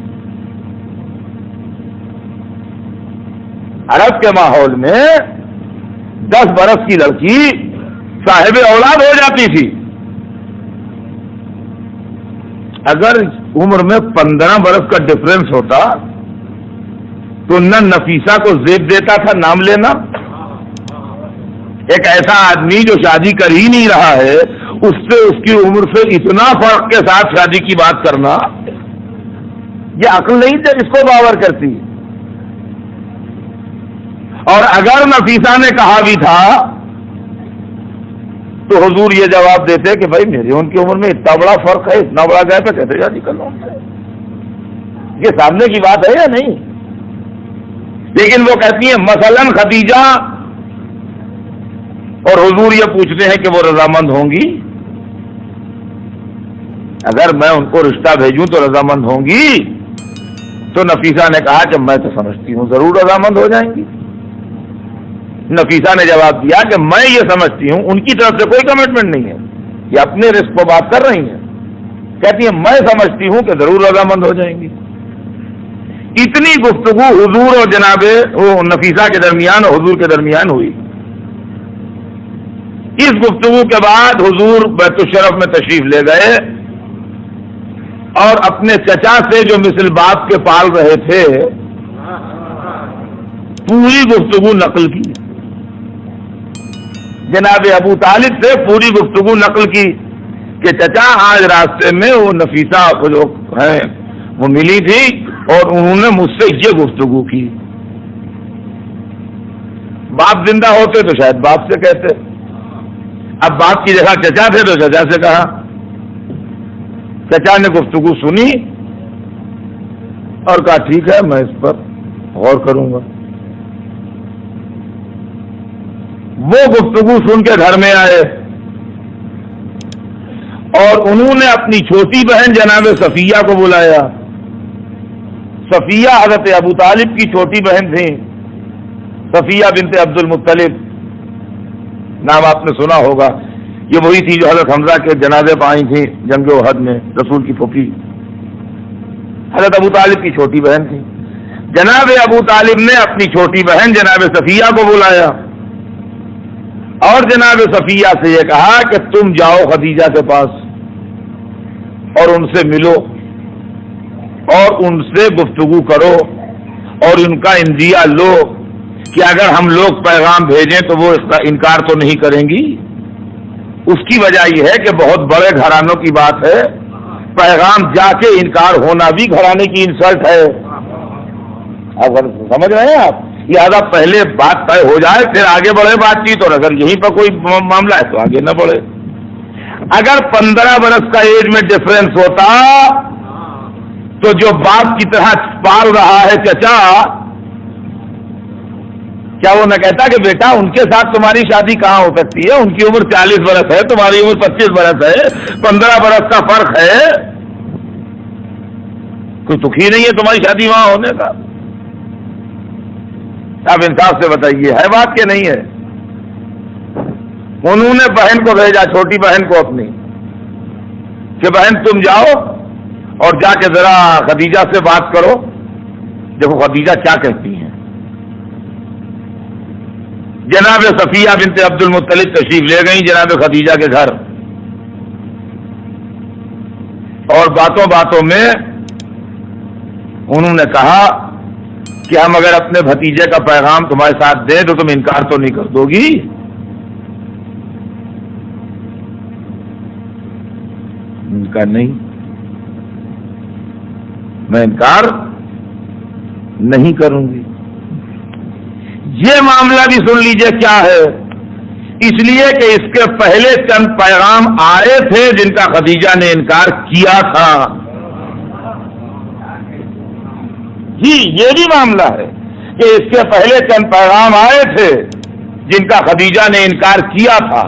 S2: عرب کے ماحول میں 10 برس کی لڑکی صاحب اولاد ہو جاتی تھی۔ اگر عمر میں 15 برس کا ڈفرنس ہوتا تو نہ نفیسہ کو زیب دیتا تھا نام لینا۔ ایک ایسا آدمی جو شادی کر ہی نہیں رہا ہے اس سے اس کی عمر سے اتنا فرق کے ساتھ شادی کی بات کرنا، یہ عقل نہیں تھے اس کو باور کرتی۔ اور اگر نفیسہ نے کہا بھی تھا تو حضور یہ جواب دیتے کہ بھائی میری ان کی عمر میں اتنا بڑا فرق ہے، اتنا بڑا گیپ ہے، کیسے شادی کر لوں؟ یہ سامنے کی بات ہے یا نہیں؟ لیکن وہ کہتی ہیں مثلاً خدیجہ، اور حضور یہ پوچھتے ہیں کہ وہ رضامند ہوں گی؟ اگر میں ان کو رشتہ بھیجوں تو رضامند ہوں گی؟ تو نفیسہ نے کہا کہ میں تو سمجھتی ہوں ضرور رضامند ہو جائیں گی۔ نفیسہ نے جواب دیا کہ میں یہ سمجھتی ہوں، ان کی طرف سے کوئی کمٹمنٹ نہیں ہے، یہ اپنے رزق کو بات کر رہی ہیں، کہتی ہیں میں سمجھتی ہوں کہ ضرور رضامند ہو جائیں گی۔ اتنی گفتگو حضور اور جناب نفیسہ کے درمیان اور حضور کے درمیان ہوئی۔ اس گفتگو کے بعد حضور بیت الشرف میں تشریف لے گئے اور اپنے چچا سے جو مثل باپ کے پال رہے تھے پوری گفتگو نقل کی، جناب ابو طالب سے پوری گفتگو نقل کی کہ چچا آج راستے میں وہ نفیسہ جو ہیں وہ ملی تھی اور انہوں نے مجھ سے یہ گفتگو کی۔ باپ زندہ ہوتے تو شاید باپ سے کہتے، اب باپ کی جگہ چچا تھے تو چچا سے کہا۔ چچا نے گفتگو سنی اور کہا ٹھیک ہے میں اس پر غور کروں گا۔ وہ گفتگو سن کے گھر میں آئے اور انہوں نے اپنی چھوٹی بہن جناب صفیہ کو بلایا۔ صفیہ حضرت ابو طالب کی چھوٹی بہن تھیں، صفیہ بنت عبد المطلب، نام آپ نے سنا ہوگا، یہ وہی تھی جو حضرت حمزہ کے جنازے پہ آئی تھیں جنگ احد میں، رسول کی پھوپھی۔ حضرت ابو طالب کی چھوٹی بہن تھی. جناب ابو طالب نے اپنی چھوٹی بہن جناب صفیہ کو بلایا اور جناب صفیہ سے یہ کہا کہ تم جاؤ خدیجہ کے پاس اور ان سے ملو اور ان سے گفتگو کرو اور ان کا اندیا لو کہ اگر ہم لوگ پیغام بھیجیں تو وہ اس کا انکار تو نہیں کریں گی. اس کی وجہ یہ ہے کہ بہت بڑے گھرانوں کی بات ہے, پیغام جا کے انکار ہونا بھی گھرانے کی انسلٹ ہے. اب سمجھ رہے ہیں آپ؟ لہٰذا پہلے بات طے ہو جائے پھر آگے بڑھے بات چیت, اور اگر یہیں پر کوئی معاملہ ہے تو آگے نہ بڑھے. اگر 15 برس کا ایج میں ڈفرنس ہوتا تو جو باپ کی طرح پال رہا ہے چچا, کیا وہ نہ کہتا کہ بیٹا ان کے ساتھ تمہاری شادی کہاں ہو سکتی ہے, ان کی عمر 40 برس ہے, تمہاری عمر 25 برس ہے, 15 برس کا فرق ہے, کوئی دکھی نہیں ہے تمہاری شادی وہاں ہونے کا. آپ انصاف سے بتائیے ہے بات کہ نہیں ہے؟ انہوں نے بہن کو بھیجا, چھوٹی بہن کو اپنی, کہ بہن تم جاؤ اور جا کے ذرا خدیجہ سے بات کرو, دیکھو خدیجہ کیا کہتی ہیں. جناب صفیہ بنت عبد المطلب تشریف لے گئیں جناب خدیجہ کے گھر, اور باتوں باتوں میں انہوں نے کہا کہ ہم اگر اپنے بھتیجے کا پیغام تمہارے ساتھ دیں تو تم انکار تو نہیں کر دو گی؟ ان کا نہیں, میں انکار نہیں کروں گی. یہ معاملہ بھی سن لیجئے کیا ہے. اس لیے کہ اس کے پہلے چند پیغام آئے تھے جن کا خدیجہ نے انکار کیا تھا. جی یہ بھی معاملہ ہے کہ اس کے پہلے چند پیغام آئے تھے جن کا خدیجہ نے انکار کیا تھا.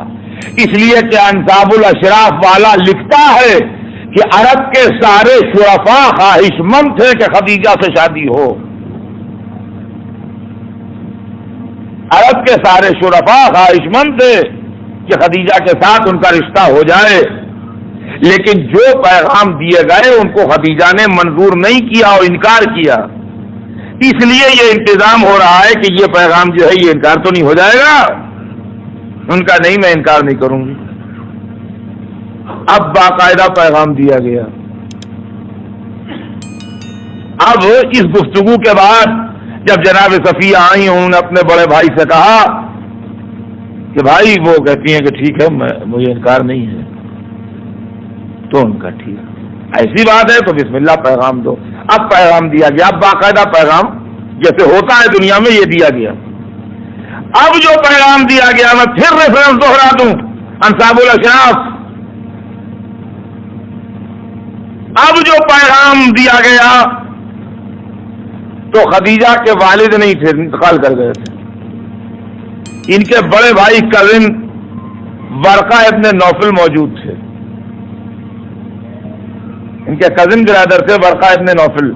S2: اس لیے کہ انصاب الاشراف والا لکھتا ہے کہ عرب کے سارے شرفاء خواہش مند تھے کہ خدیجہ سے شادی ہو. عرب کے سارے شرفاء خواہش مند تھے کہ خدیجہ کے ساتھ ان کا رشتہ ہو جائے, لیکن جو پیغام دیے گئے ان کو خدیجہ نے منظور نہیں کیا اور انکار کیا. اس لیے یہ انتظام ہو رہا ہے کہ یہ پیغام جو ہے یہ انکار تو نہیں ہو جائے گا. ان کا نہیں, میں انکار نہیں کروں گی. اب باقاعدہ پیغام دیا گیا. اب اس گفتگو کے بعد جب جناب صفیہ آئی, انہوں نے اپنے بڑے بھائی سے کہا کہ بھائی, وہ کہتی ہیں کہ ٹھیک ہے مجھے انکار نہیں ہے. تو ان کا ٹھیک ایسی بات ہے تو بسم اللہ پیغام دو. اب پیغام دیا گیا, اب باقاعدہ پیغام جیسے ہوتا ہے دنیا میں یہ دیا گیا. اب جو پیغام دیا گیا میں پھر ریفرنس دوہرا دوں, انصاب الاشراف. اب جو پیغام دیا گیا تو خدیجہ کے والد نہیں تھے, انتقال کر گئے تھے. ان کے بڑے بھائی کزن ورقہ ابن نوفل موجود تھے. ان کے کزن برادر تھے ورقہ ابن نوفل,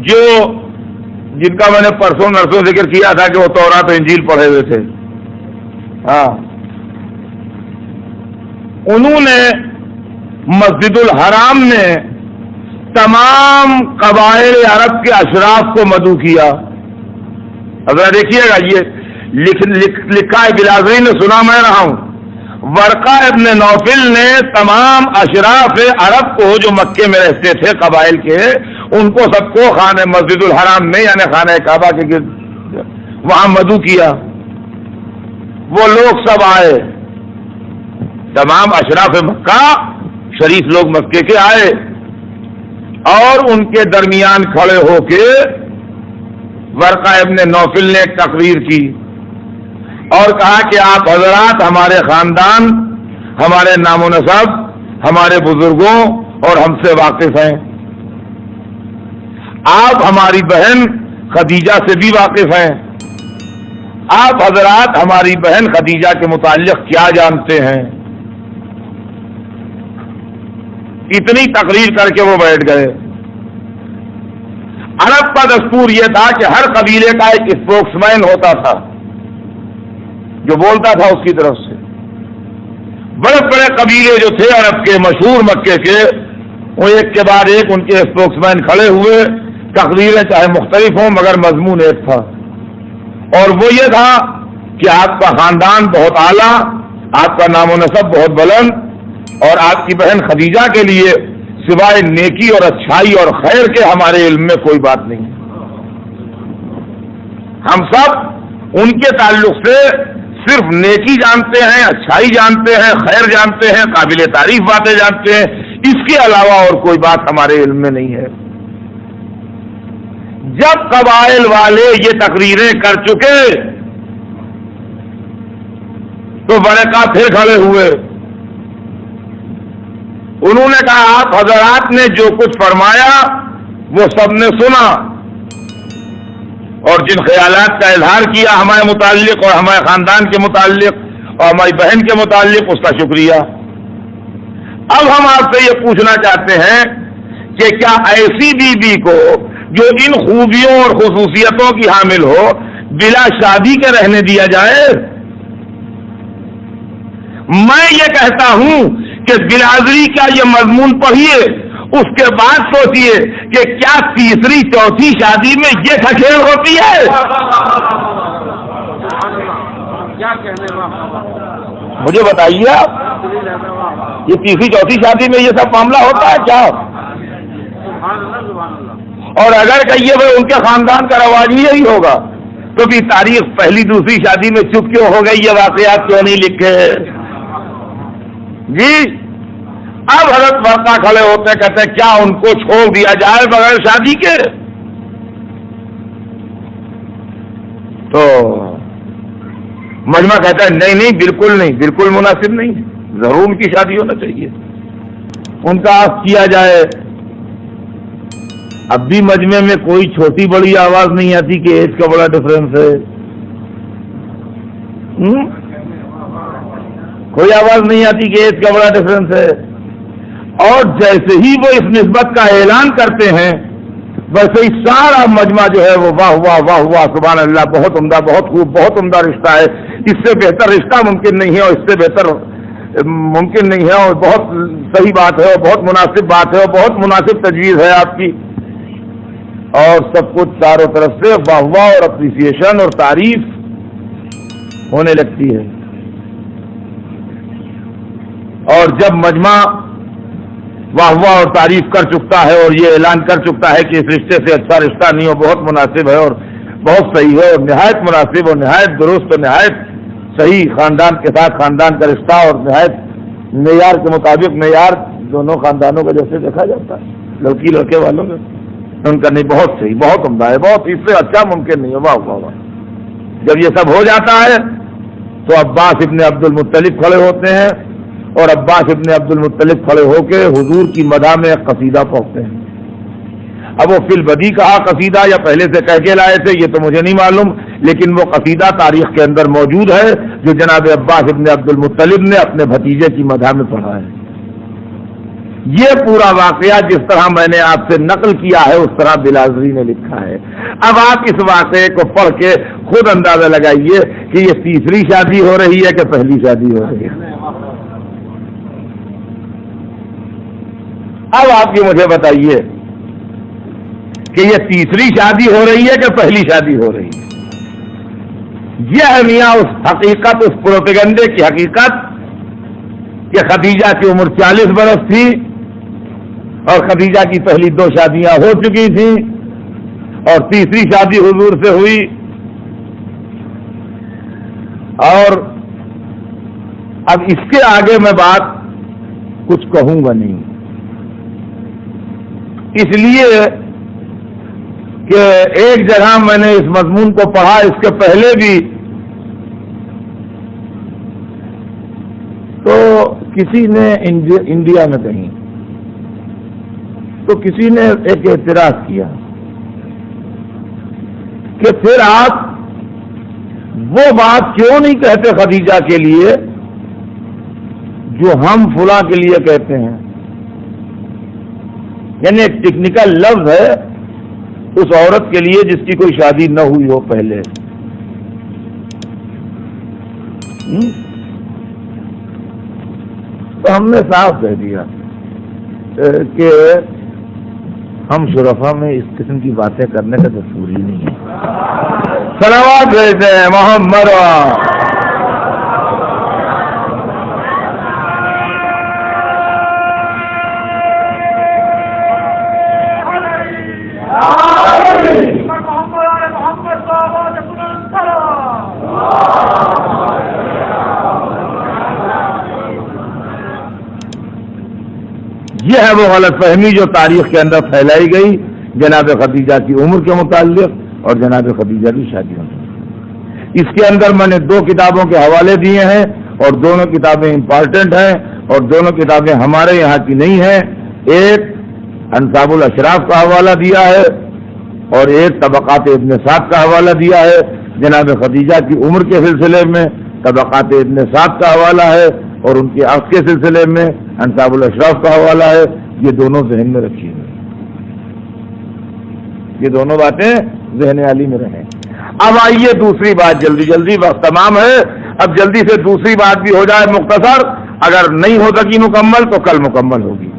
S2: جو جن کا میں نے پرسوں نرسوں ذکر کیا تھا کہ وہ تورات و انجیل پڑھے ہوئے تھے. ہاں, انہوں نے مسجد الحرام میں تمام قبائل عرب کے اشراف کو مدعو کیا. اب دیکھیے گا, یہ لکھا ہے بلازری نے, سنا میں رہا ہوں. ورقہ ابن نوفل نے تمام اشراف عرب کو جو مکے میں رہتے تھے قبائل کے, ان کو سب کو خانہ مسجد الحرام میں یعنی خانہ کعبہ کے گرد وہاں مدعو کیا. وہ لوگ سب آئے, تمام اشراف مکہ شریف لوگ مکے کے آئے, اور ان کے درمیان کھڑے ہو کے ورقہ ابن نوفل نے ایک تقریر کی اور کہا کہ آپ حضرات ہمارے خاندان, ہمارے نام و نسب, ہمارے بزرگوں اور ہم سے واقف ہیں. آپ ہماری بہن خدیجہ سے بھی واقف ہیں. آپ حضرات ہماری بہن خدیجہ کے متعلق کیا جانتے ہیں؟ اتنی تقریر کر کے وہ بیٹھ گئے. عرب کا دستور یہ تھا کہ ہر قبیلے کا ایک اسپوکس مین ہوتا تھا جو بولتا تھا اس کی طرف سے. بڑے بڑے قبیلے جو تھے عرب کے مشہور مکے کے, وہ ایک کے بعد ایک ان کے اسپوکس مین کھڑے ہوئے، تقریریں چاہے مختلف ہوں مگر مضمون ایک تھا، اور وہ یہ تھا کہ آپ کا خاندان بہت اعلیٰ، آپ کا نام و نسب بہت بلند، اور آپ کی بہن خدیجہ کے لیے سوائے نیکی اور اچھائی اور خیر کے ہمارے علم میں کوئی بات نہیں۔ ہم سب ان کے تعلق سے صرف نیکی جانتے ہیں، اچھائی جانتے ہیں، خیر جانتے ہیں، قابل تعریف باتیں جانتے ہیں، اس کے علاوہ اور کوئی بات ہمارے علم میں نہیں ہے۔ جب قبائل والے یہ تقریریں کر چکے تو برکا پھر کھڑے ہوئے، انہوں نے کہا آپ حضرات نے جو کچھ فرمایا وہ سب نے سنا، اور جن خیالات کا اظہار کیا ہمارے متعلق اور ہمارے خاندان کے متعلق اور ہماری بہن کے متعلق، اس کا شکریہ۔ اب ہم آپ سے یہ پوچھنا چاہتے ہیں کہ کیا ایسی بیوی کو جو ان خوبیوں اور خصوصیتوں کی حامل ہو بلا شادی کے رہنے دیا جائے؟ میں یہ کہتا ہوں کہ بلادری کا یہ مضمون پڑھیے، اس کے بعد سوچئے کہ کیا تیسری چوتھی شادی میں یہ کھکھیل ہوتی ہے؟ مجھے بتائیے آپ، یہ تیسری چوتھی شادی میں یہ سب معاملہ ہوتا ہے کیا؟ اور اگر کہیے بھائی ان کے خاندان کا رواج ہی یہی ہوگا تو بھی تاریخ پہلی دوسری شادی میں چپ کیوں ہو گئی؟ یہ واقعات کیوں نہیں لکھے؟ جی اب حضرت برقع کھڑے ہوتے ہیں، کہتے ہیں کیا ان کو چھوڑ دیا جائے بغیر شادی کے؟ تو مجمع کہتا ہے نہیں نہیں، بالکل نہیں، بالکل مناسب نہیں، ضرور ان کی شادی ہونا چاہیے، ان کا عقد کیا جائے۔ اب بھی مجمع میں کوئی چھوٹی بڑی آواز نہیں آتی کہ ایج کا بڑا ڈفرنس ہے، کوئی آواز نہیں آتی کہ ایج کا بڑا ڈفرنس ہے، اور جیسے ہی وہ اس نسبت کا اعلان کرتے ہیں ویسے ہی سارا مجمع جو ہے وہ واہ واہ واہ واہ سبحان اللہ، بہت عمدہ، بہت خوب، بہت عمدہ رشتہ ہے، اس سے بہتر رشتہ ممکن نہیں ہے، اور اس سے بہتر ممکن نہیں ہے، اور بہت صحیح بات ہے، اور بہت مناسب بات ہے، اور بہت مناسب تجویز ہے آپ کی، اور سب کچھ چاروں طرف سے واہ واہ اور اپریسیشن اور تعریف ہونے لگتی ہے۔ اور جب مجمع واہ واہ اور تعریف کر چکتا ہے اور یہ اعلان کر چکتا ہے کہ اس رشتے سے اچھا رشتہ نہیں ہو، بہت مناسب ہے اور بہت صحیح ہے اور نہایت مناسب اور نہایت درست اور نہایت صحیح خاندان کے ساتھ خاندان کا رشتہ، اور نہایت معیار کے مطابق، معیار دونوں خاندانوں کا جیسے دیکھا جاتا ہے لڑکی لڑکے والوں کا، ان کا نہیں، بہت صحیح، بہت عمدہ ہے، بہت اس سے اچھا ممکن نہیں ہے، واہ واہ واہ۔ جب یہ سب ہو جاتا ہے تو عباس ابن عبد المطلب کھڑے ہوتے ہیں، اور عباس ابن عبد المطلب کھڑے ہو کے حضور کی مدح میں ایک قصیدہ پڑھتے ہیں۔ اب وہ فی البدی کہا قصیدہ یا پہلے سے کہہ کے لائے تھے یہ تو مجھے نہیں معلوم، لیکن وہ قصیدہ تاریخ کے اندر موجود ہے جو جناب عباس ابن عبد المطلب نے اپنے بھتیجے کی مدح میں پڑھا ہے۔ یہ پورا واقعہ جس طرح میں نے آپ سے نقل کیا ہے اس طرح بلازری نے لکھا ہے۔ اب آپ اس واقعے کو پڑھ کے خود اندازہ لگائیے کہ یہ تیسری شادی ہو رہی ہے کہ پہلی شادی ہو رہی ہے۔ اب آپ یہ مجھے بتائیے کہ یہ تیسری شادی ہو رہی ہے کہ پہلی شادی ہو رہی ہے؟ یہ ہے میاں اس حقیقت، اس پروپیگنڈے کی حقیقت کہ خدیجہ کی عمر 40 برس تھی اور خدیجہ کی پہلی 2 شادیاں ہو چکی تھیں اور تیسری شادی حضور سے ہوئی، اور اب اس کے آگے میں بات کچھ کہوں گا نہیں، اس لیے کہ ایک جگہ میں نے اس مضمون کو پڑھا، اس کے پہلے بھی، تو کسی نے انڈیا میں کہیں تو کسی نے ایک اعتراض کیا کہ پھر آپ وہ بات کیوں نہیں کہتے خدیجہ کے لیے جو ہم فلاں کے لیے کہتے ہیں؟ یعنی ایک ٹیکنیکل لفظ ہے اس عورت کے لیے جس کی کوئی شادی نہ ہوئی ہو پہلے۔ تو ہم نے صاف کہہ دیا کہ ہم شرفا میں اس قسم کی باتیں کرنے کا دستور ہی نہیں ہے. صلوات بھیجتے ہیں محمد. یہ ہے وہ غلط فہمی جو تاریخ کے اندر پھیلائی گئی جناب خدیجہ کی عمر کے متعلق اور جناب خدیجہ کی شادیوں سے. اس کے اندر میں نے 2 کتابوں کے حوالے دیے ہیں اور دونوں کتابیں امپارٹنٹ ہیں اور دونوں کتابیں ہمارے یہاں کی نہیں ہیں. ایک انصاب الاشراف کا حوالہ دیا ہے اور ایک طبقات ابن سعد کا حوالہ دیا ہے. جناب خدیجہ کی عمر کے سلسلے میں طبقات ابن سعد کا حوالہ ہے اور ان کے عقد کے سلسلے میں انصاب الاشراف کا حوالہ ہے. یہ دونوں ذہن میں رکھیے، یہ دونوں باتیں ذہن عالی میں رہیں. اب آئیے دوسری بات، جلدی وقت تمام ہے. اب جلدی سے دوسری بات بھی ہو جائے مختصر، اگر نہیں ہو سکی مکمل تو کل مکمل ہوگی.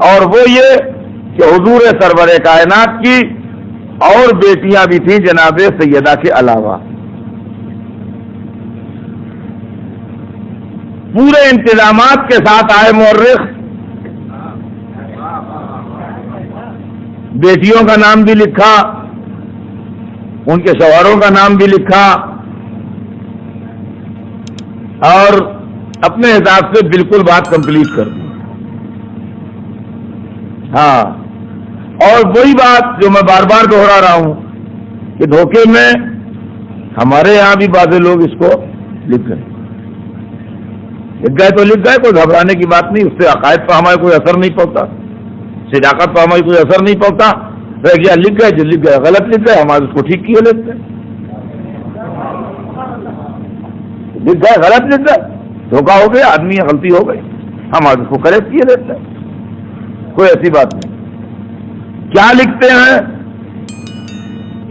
S2: اور وہ یہ کہ حضور سرور کائنات کی اور بیٹیاں بھی تھیں جناب سیدہ کے علاوہ. پورے انتظامات کے ساتھ آئے مورخ، بیٹیوں کا نام بھی لکھا، ان کے شوہروں کا نام بھی لکھا اور اپنے حساب سے بالکل بات کمپلیٹ کر دی. ہاں، اور وہی بات جو میں بار بار دوہرا رہا ہوں کہ دھوکے میں ہمارے یہاں بھی بعض لوگ اس کو لکھ گئے. لکھ گئے تو لکھ گئے، کوئی گھبرانے کی بات نہیں. اس سے عقائد پر ہمارے کوئی اثر نہیں پڑتا، صداقت پر ہماری کوئی اثر نہیں پڑتا. رہ گیا لکھ گئے، جو لکھ گئے غلط لکھ گئے، ہمارے اس کو ٹھیک کیے لیتے ہیں. لکھ گئے غلط لکھ گئے، دھوکہ ہو گیا، آدمی غلطی ہو گئی، ہمارے اس کو کریکٹ کیے لیتے ہیں. کوئی ایسی بات نہیں. کیا لکھتے ہیں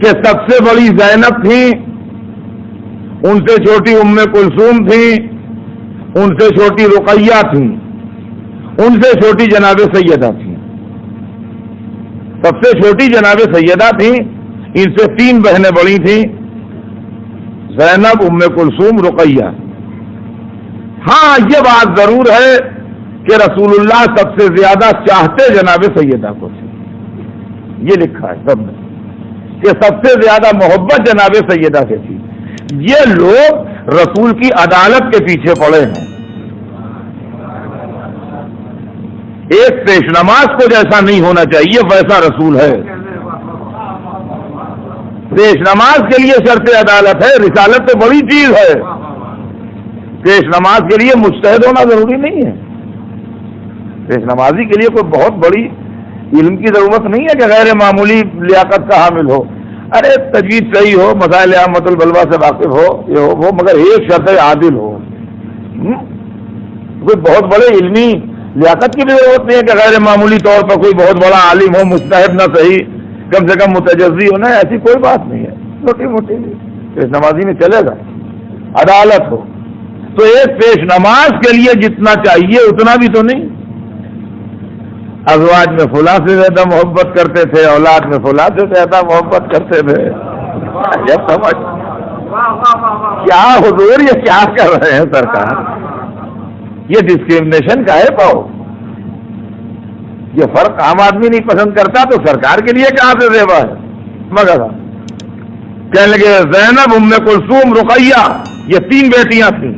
S2: کہ سب سے بڑی زینب تھی، ان سے چھوٹی ام کلثوم تھی، ان سے چھوٹی رقیہ تھی، ان سے چھوٹی جناب سیدہ تھی. سب سے چھوٹی جناب سیدہ تھی، ان سے 3 بہنیں بڑی تھیں، زینب، ام کلثوم، رقیہ. ہاں یہ بات ضرور ہے کہ رسول اللہ سب سے زیادہ چاہتے جناب سیدہ کو تھے. یہ لکھا ہے سب نے کہ سب سے زیادہ محبت جناب سیدہ سے تھی. یہ لوگ رسول کی عدالت کے پیچھے پڑے ہیں. ایک پیش نماز کو جیسا نہیں ہونا چاہیے ویسا رسول ہے. پیش نماز کے لیے شرط عدالت ہے، رسالت تو بڑی چیز ہے. پیش نماز کے لیے مجتہد ہونا ضروری نہیں ہے. پیش نمازی کے لیے کوئی بہت بڑی علم کی ضرورت نہیں ہے کہ غیر معمولی لیاقت کا حامل ہو. ارے تجوید صحیح ہو، مسائل احمد البلوا سے واقف ہو، یہ ہو وہ، مگر ایک شرط عادل ہو. کوئی بہت بڑے علمی لیاقت کی بھی ضرورت نہیں ہے کہ غیر معمولی طور پر کوئی بہت بڑا عالم ہو، مجتہد نہ صحیح، کم سے کم متجزی ہونا. ایسی کوئی بات نہیں ہے. چھوٹی موٹی پیش نمازی میں چلے گا. عدالت ہو تو ایک پیش نماز کے لیے جتنا چاہیے اتنا بھی تو نہیں. ازواج میں فلاں سے زیادہ محبت کرتے تھے، اولاد میں فلاں سے زیادہ محبت کرتے تھے. جب سمجھ کیا حضور یہ کیا کر رہے ہیں سرکار؟ یہ ڈسکریمنیشن کا ہے پاؤ. یہ فرق عام آدمی نہیں پسند کرتا تو سرکار کے لیے کہاں سے زیبا ہے. مگر کہنے لگے زینب، ام کلثوم، رقیہ، یہ 3 بیٹیاں تھیں.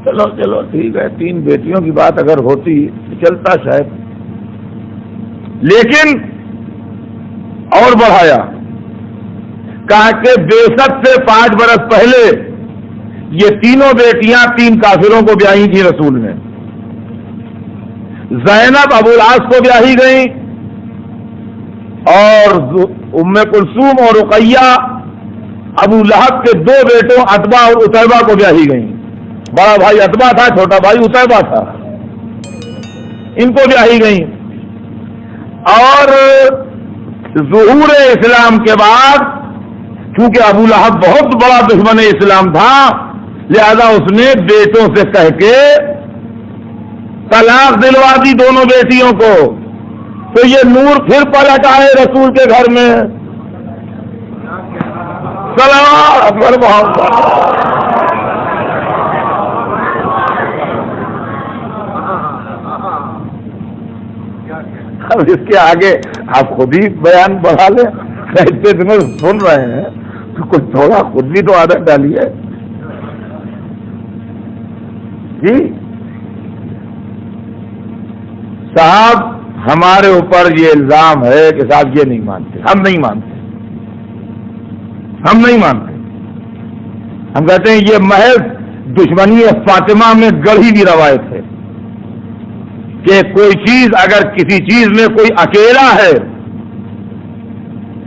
S2: چلو ٹھیک ہے، 3 بیٹیوں کی بات اگر ہوتی تو چلتا شاید، لیکن اور بڑھایا، کہا کہ بیست سے 5 برس پہلے یہ تینوں بیٹیاں 3 کافروں کو بیاہی تھی رسول نے. زینب ابو العاص کو بیاہی گئی اور ام کلثوم اور رقیہ ابو لہب کے 2 بیٹوں عتبہ اور عتیبہ کو بیاہی گئیں. بڑا بھائی عتبہ تھا، چھوٹا بھائی عتیبہ تھا، ان کو بیاہی گئیں. اور ظہور اسلام کے بعد چونکہ ابو لہب بہت بڑا دشمن اسلام تھا، لہذا اس نے بیٹوں سے کہہ کے طلاق دلوا دی دونوں بیٹیوں کو، تو یہ نور پھر پلٹ آئے رسول کے گھر میں. صلوات پر محمد. اب اس کے آگے آپ خود ہی بیان بڑھا لیں. اتنے دنوں سن رہے ہیں تو کچھ تھوڑا خود بھی تو عادت ڈالیے. جی صاحب ہمارے اوپر یہ الزام ہے کہ صاحب یہ نہیں مانتے، ہم نہیں مانتے، ہم نہیں مانتے. ہم کہتے ہیں یہ محض دشمنی فاطمہ میں گڑھی بھی روایت ہے کہ کوئی چیز اگر کسی چیز میں کوئی اکیلا ہے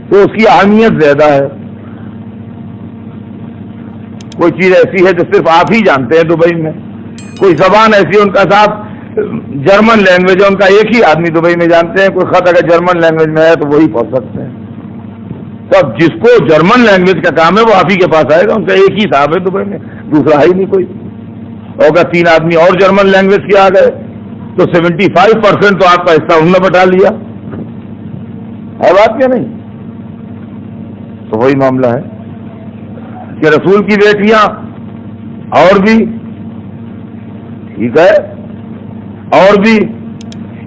S2: تو اس کی اہمیت زیادہ ہے. کوئی چیز ایسی ہے جو صرف آپ ہی جانتے ہیں دبئی میں، کوئی زبان ایسی ہے ان کا صاحب جرمن لینگویج ہے، ان کا ایک ہی آدمی دبئی میں جانتے ہیں. کوئی خط اگر جرمن لینگویج میں ہے تو وہی پڑھ سکتے ہیں. تو اب جس کو جرمن لینگویج کا کام ہے وہ آپ ہی کے پاس آئے گا. ان کا ایک ہی صاحب ہے دبئی میں، دوسرا ہے ہی نہیں کوئی. اور اگر 3 آدمی اور جرمن لینگویج کے آ گئے تو 75% تو آپ کا حصہ انہوں نے بٹا لیا. ہے بات کیا نہیں؟ تو وہی معاملہ ہے کہ رسول کی بیٹیاں اور بھی ٹھیک ہے، اور بھی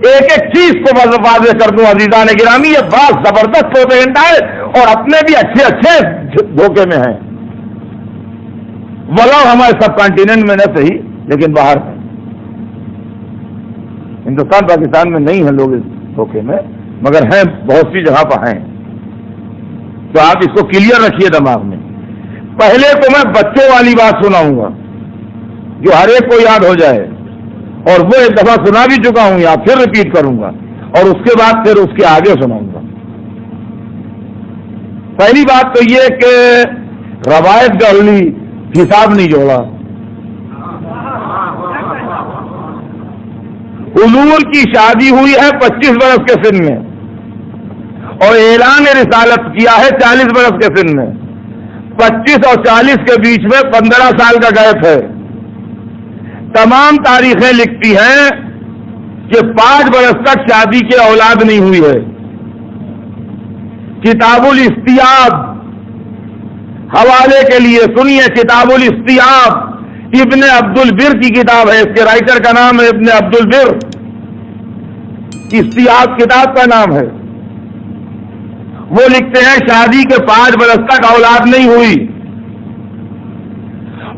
S2: ایک ایک چیز کو واضح کر دوں عزیزان گرامی، یہ بات زبردست پروپیگنڈا ہے اور اپنے بھی اچھے اچھے دھوکے میں ہیں. ولو ہمارے سب کانٹیننٹ میں نہ صحیح لیکن باہر ہے. ہندوستان پاکستان میں نہیں ہیں لوگ اس دھوکے میں، مگر ہیں بہت سی جگہ پر ہیں. تو آپ اس کو کلیئر رکھیے دماغ میں. پہلے تو میں بچوں والی بات سناؤں گا جو ہر ایک کو یاد ہو جائے، اور وہ ایک دفعہ سنا بھی چکا ہوں، یا پھر ریپیٹ کروں گا، اور اس کے بعد پھر اس کے آگے سناؤں گا. پہلی بات تو یہ کہ روایت کا حساب نہیں جوڑا. حضور کی شادی ہوئی ہے 25 برس کے سن میں اور اعلان رسالت کیا ہے 40 برس کے سن میں. 25 اور 40 کے بیچ میں 15 سال کا گیپ ہے. تمام تاریخیں لکھتی ہیں کہ 5 برس تک شادی کی اولاد نہیں ہوئی ہے. کتاب الاستیاب حوالے کے لیے سنیے، کتاب الاستیاب ابن عبد البر کی کتاب ہے. اس کے رائٹر کا نام ہے ابن عبد البر. استیاب کتاب کا نام ہے. وہ لکھتے ہیں شادی کے 5 برس تک اولاد نہیں ہوئی.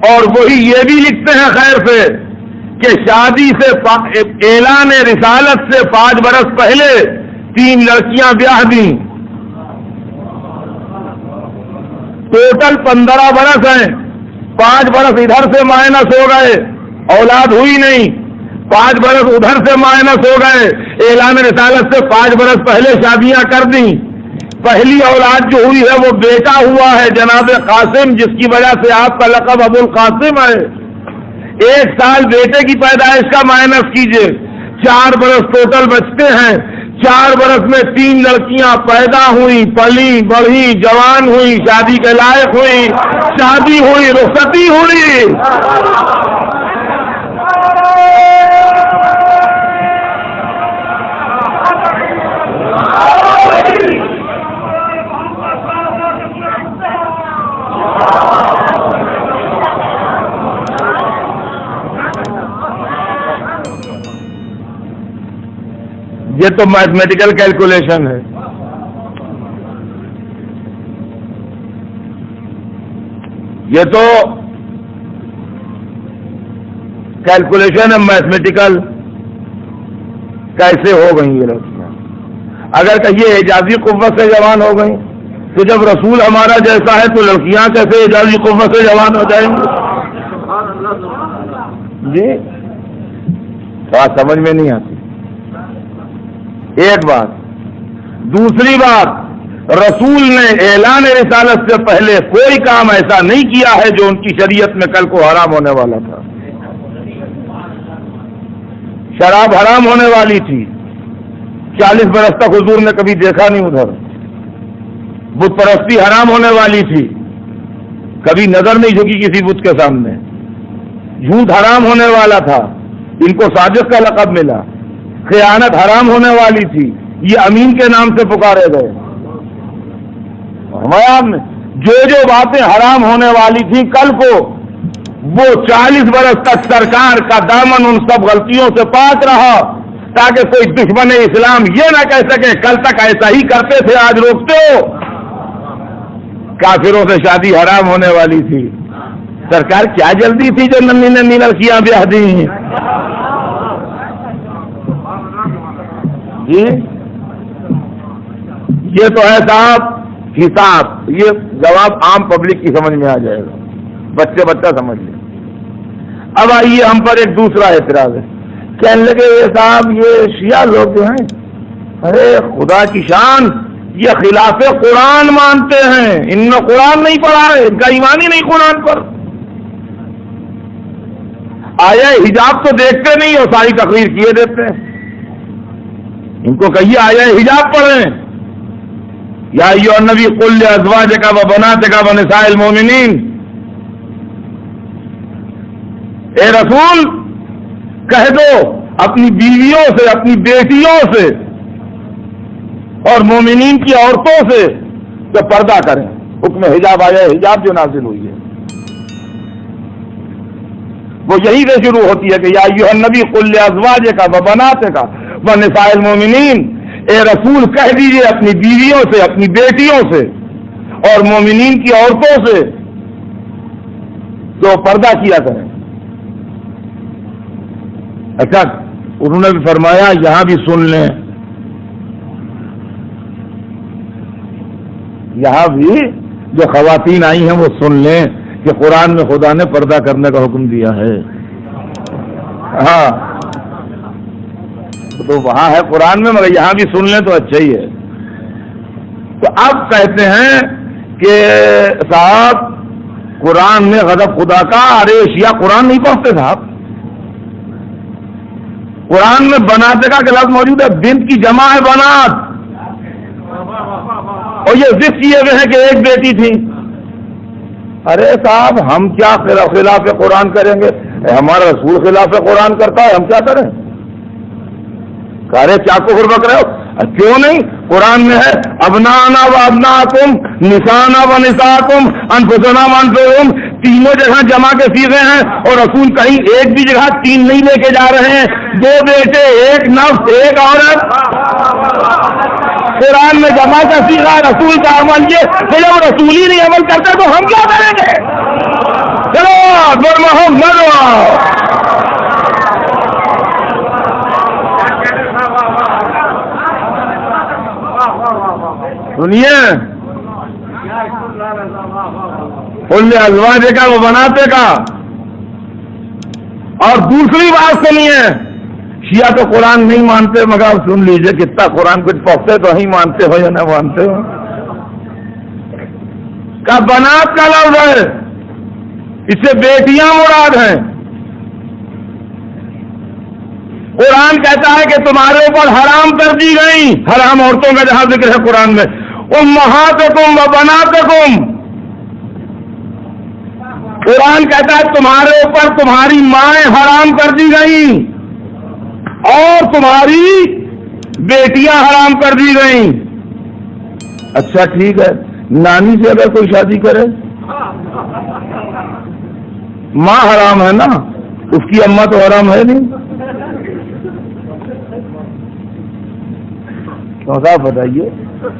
S2: اور وہی یہ بھی لکھتے ہیں خیر سے کہ شادی سے اعلان رسالت سے 5 برس پہلے 3 لڑکیاں بیاہ دیں. ٹوٹل 15 برس ہیں. 5 برس ادھر سے مائنس ہو گئے، اولاد ہوئی نہیں. 5 برس ادھر سے مائنس ہو گئے، اعلان رسالت سے 5 برس پہلے شادیاں کر دیں. پہلی اولاد جو ہوئی ہے وہ بیٹا ہوا ہے جناب قاسم، جس کی وجہ سے آپ کا لقب ابو القاسم ہے. 1 سال بیٹے کی پیدائش کا مائنس کیجئے، 4 برس ٹوٹل بچتے ہیں. 4 برس میں 3 لڑکیاں پیدا ہوئی، پلی بڑھی، جوان ہوئی، شادی کے لائق ہوئی، شادی ہوئی، رخصتی ہوئی. یہ تو میتھمیٹیکل کیلکولیشن ہے. یہ تو کیلکولیشن ہے میتھمیٹیکل. کیسے ہو گئی یہ لڑکیاں؟ اگر کہیے اعجازی قوت سے جوان ہو گئی تو جب رسول ہمارا جیسا ہے تو لڑکیاں کیسے اعجازی قوت سے جوان ہو جائیں گی؟ جی بات سمجھ میں نہیں آتی. ایک بات. دوسری بات، رسول نے اعلان رسالت سے پہلے کوئی کام ایسا نہیں کیا ہے جو ان کی شریعت میں کل کو حرام ہونے والا تھا. شراب حرام ہونے والی تھی، 40 برس تک حضور نے کبھی دیکھا نہیں ادھر. بت پرستی حرام ہونے والی تھی، کبھی نظر نہیں جھکی کسی بت کے سامنے. جھوٹ حرام ہونے والا تھا، ان کو صادق کا لقب ملا. خیانت حرام ہونے والی تھی، یہ امین کے نام سے پکارے گئے. ہمارے آپ نے جو باتیں حرام ہونے والی تھی کل کو، وہ 40 برس تک سرکار کا دامن ان سب غلطیوں سے پاک رہا، تاکہ کوئی دشمن اسلام یہ نہ کہہ سکے کل تک ایسا ہی کرتے تھے آج روکتے ہو. کافروں سے شادی حرام ہونے والی تھی، سرکار کیا جلدی تھی جو ننھی ننھی لڑکیاں بیاہ دی ہیں. جی یہ تو ہے صاحب حساب، یہ جواب عام پبلک کی سمجھ میں آ جائے گا، بچہ سمجھ لے. اب آئیے ہم پر ایک دوسرا اعتراض ہے، کہنے لگے یہ صاحب یہ شیعہ لوگ جو ہیں، ارے خدا کی شان یہ خلاف قرآن مانتے ہیں، ان نے قرآن نہیں پڑھا ہے، ان کا ایمان ہی نہیں قرآن پر. آیا حجاب تو دیکھتے نہیں اور ساری تقریر کیے دیتے ہیں. ان کو کہیے آیا حجاب پڑھیں. یا ایھا النبی قل لازواجک و بناتک و نساء المؤمنین، اے رسول کہہ دو اپنی بیویوں سے، اپنی بیٹیوں سے اور مومنین کی عورتوں سے کہ پردہ کریں. حکم حجاب آیا حجاب جو نازل ہوئی ہے وہ یہی سے شروع ہوتی ہے کہ یا ایھا النبی قل لازواجک و بناتک و نساء المؤمنین، اے رسول کہہ دیجئے اپنی بیویوں سے، اپنی بیٹیوں سے اور مومنین کی عورتوں سے جو پردہ کیا کریں. اچھا انہوں نے بھی فرمایا یہاں بھی سن لیں، یہاں بھی جو خواتین آئی ہیں وہ سن لیں کہ قرآن میں خدا نے پردہ کرنے کا حکم دیا ہے. ہاں تو وہاں ہے قرآن میں، مگر یہاں بھی سن لیں تو اچھا ہی ہے. تو اب کہتے ہیں کہ صاحب قرآن میں غضب خدا کا، ارے شیعہ قرآن نہیں پڑھتے صاحب. قرآن میں بناتے کا لفظ موجود ہے، بنت کی جمع ہے بنات، اور یہ ذکر کیے ہوئے ہیں کہ ایک بیٹی تھی. ارے صاحب ہم کیا خلاف قرآن کریں گے؟ ہمارا رسول خلاف قرآن کرتا ہے، ہم کیا کریں؟ ارے کیا کفر بک رہے ہو؟ کیوں نہیں؟ قرآن میں ہے ابنانا و ابناکم، نسانا و نساکم، انفسنا و انفسکم، تینوں جگہ جمع کے صیغے ہیں، اور رسول کہیں ایک بھی جگہ تین نہیں لے کے جا رہے ہیں. 2 بیٹے، ایک نفس، ایک عورت. قرآن میں جمع کا صیغہ، رسول کا عمل یہ کہ جب رسول ہی نہیں عمل کرتا تو ہم کیا کریں گے؟ چلو بر محمد سنیے. قل ازواجک وہ بناتے کا. اور دوسری بات سنیے، شیعہ تو قرآن نہیں مانتے، مگر سن لیجئے کتنا قرآن کچھ پڑھتے تو ہی مانتے ہو یا نہ مانتے ہو. کا بنات کا لفظ ہے، اس سے بیٹیاں مراد ہیں. قرآن کہتا ہے کہ تمہارے اوپر حرام کر دی گئی، حرام عورتوں کا جہاں ذکر ہے قرآن میں، امہاتکم و بناتکم. قرآن کہتا ہے تمہارے اوپر تمہاری مائیں حرام کر دی گئیں اور تمہاری بیٹیاں حرام کر دی گئیں. اچھا ٹھیک ہے، نانی سے اگر کوئی شادی کرے، ماں حرام ہے نا، اس کی اماں تو حرام ہے نہیں. کیوں صاحب بتائیے،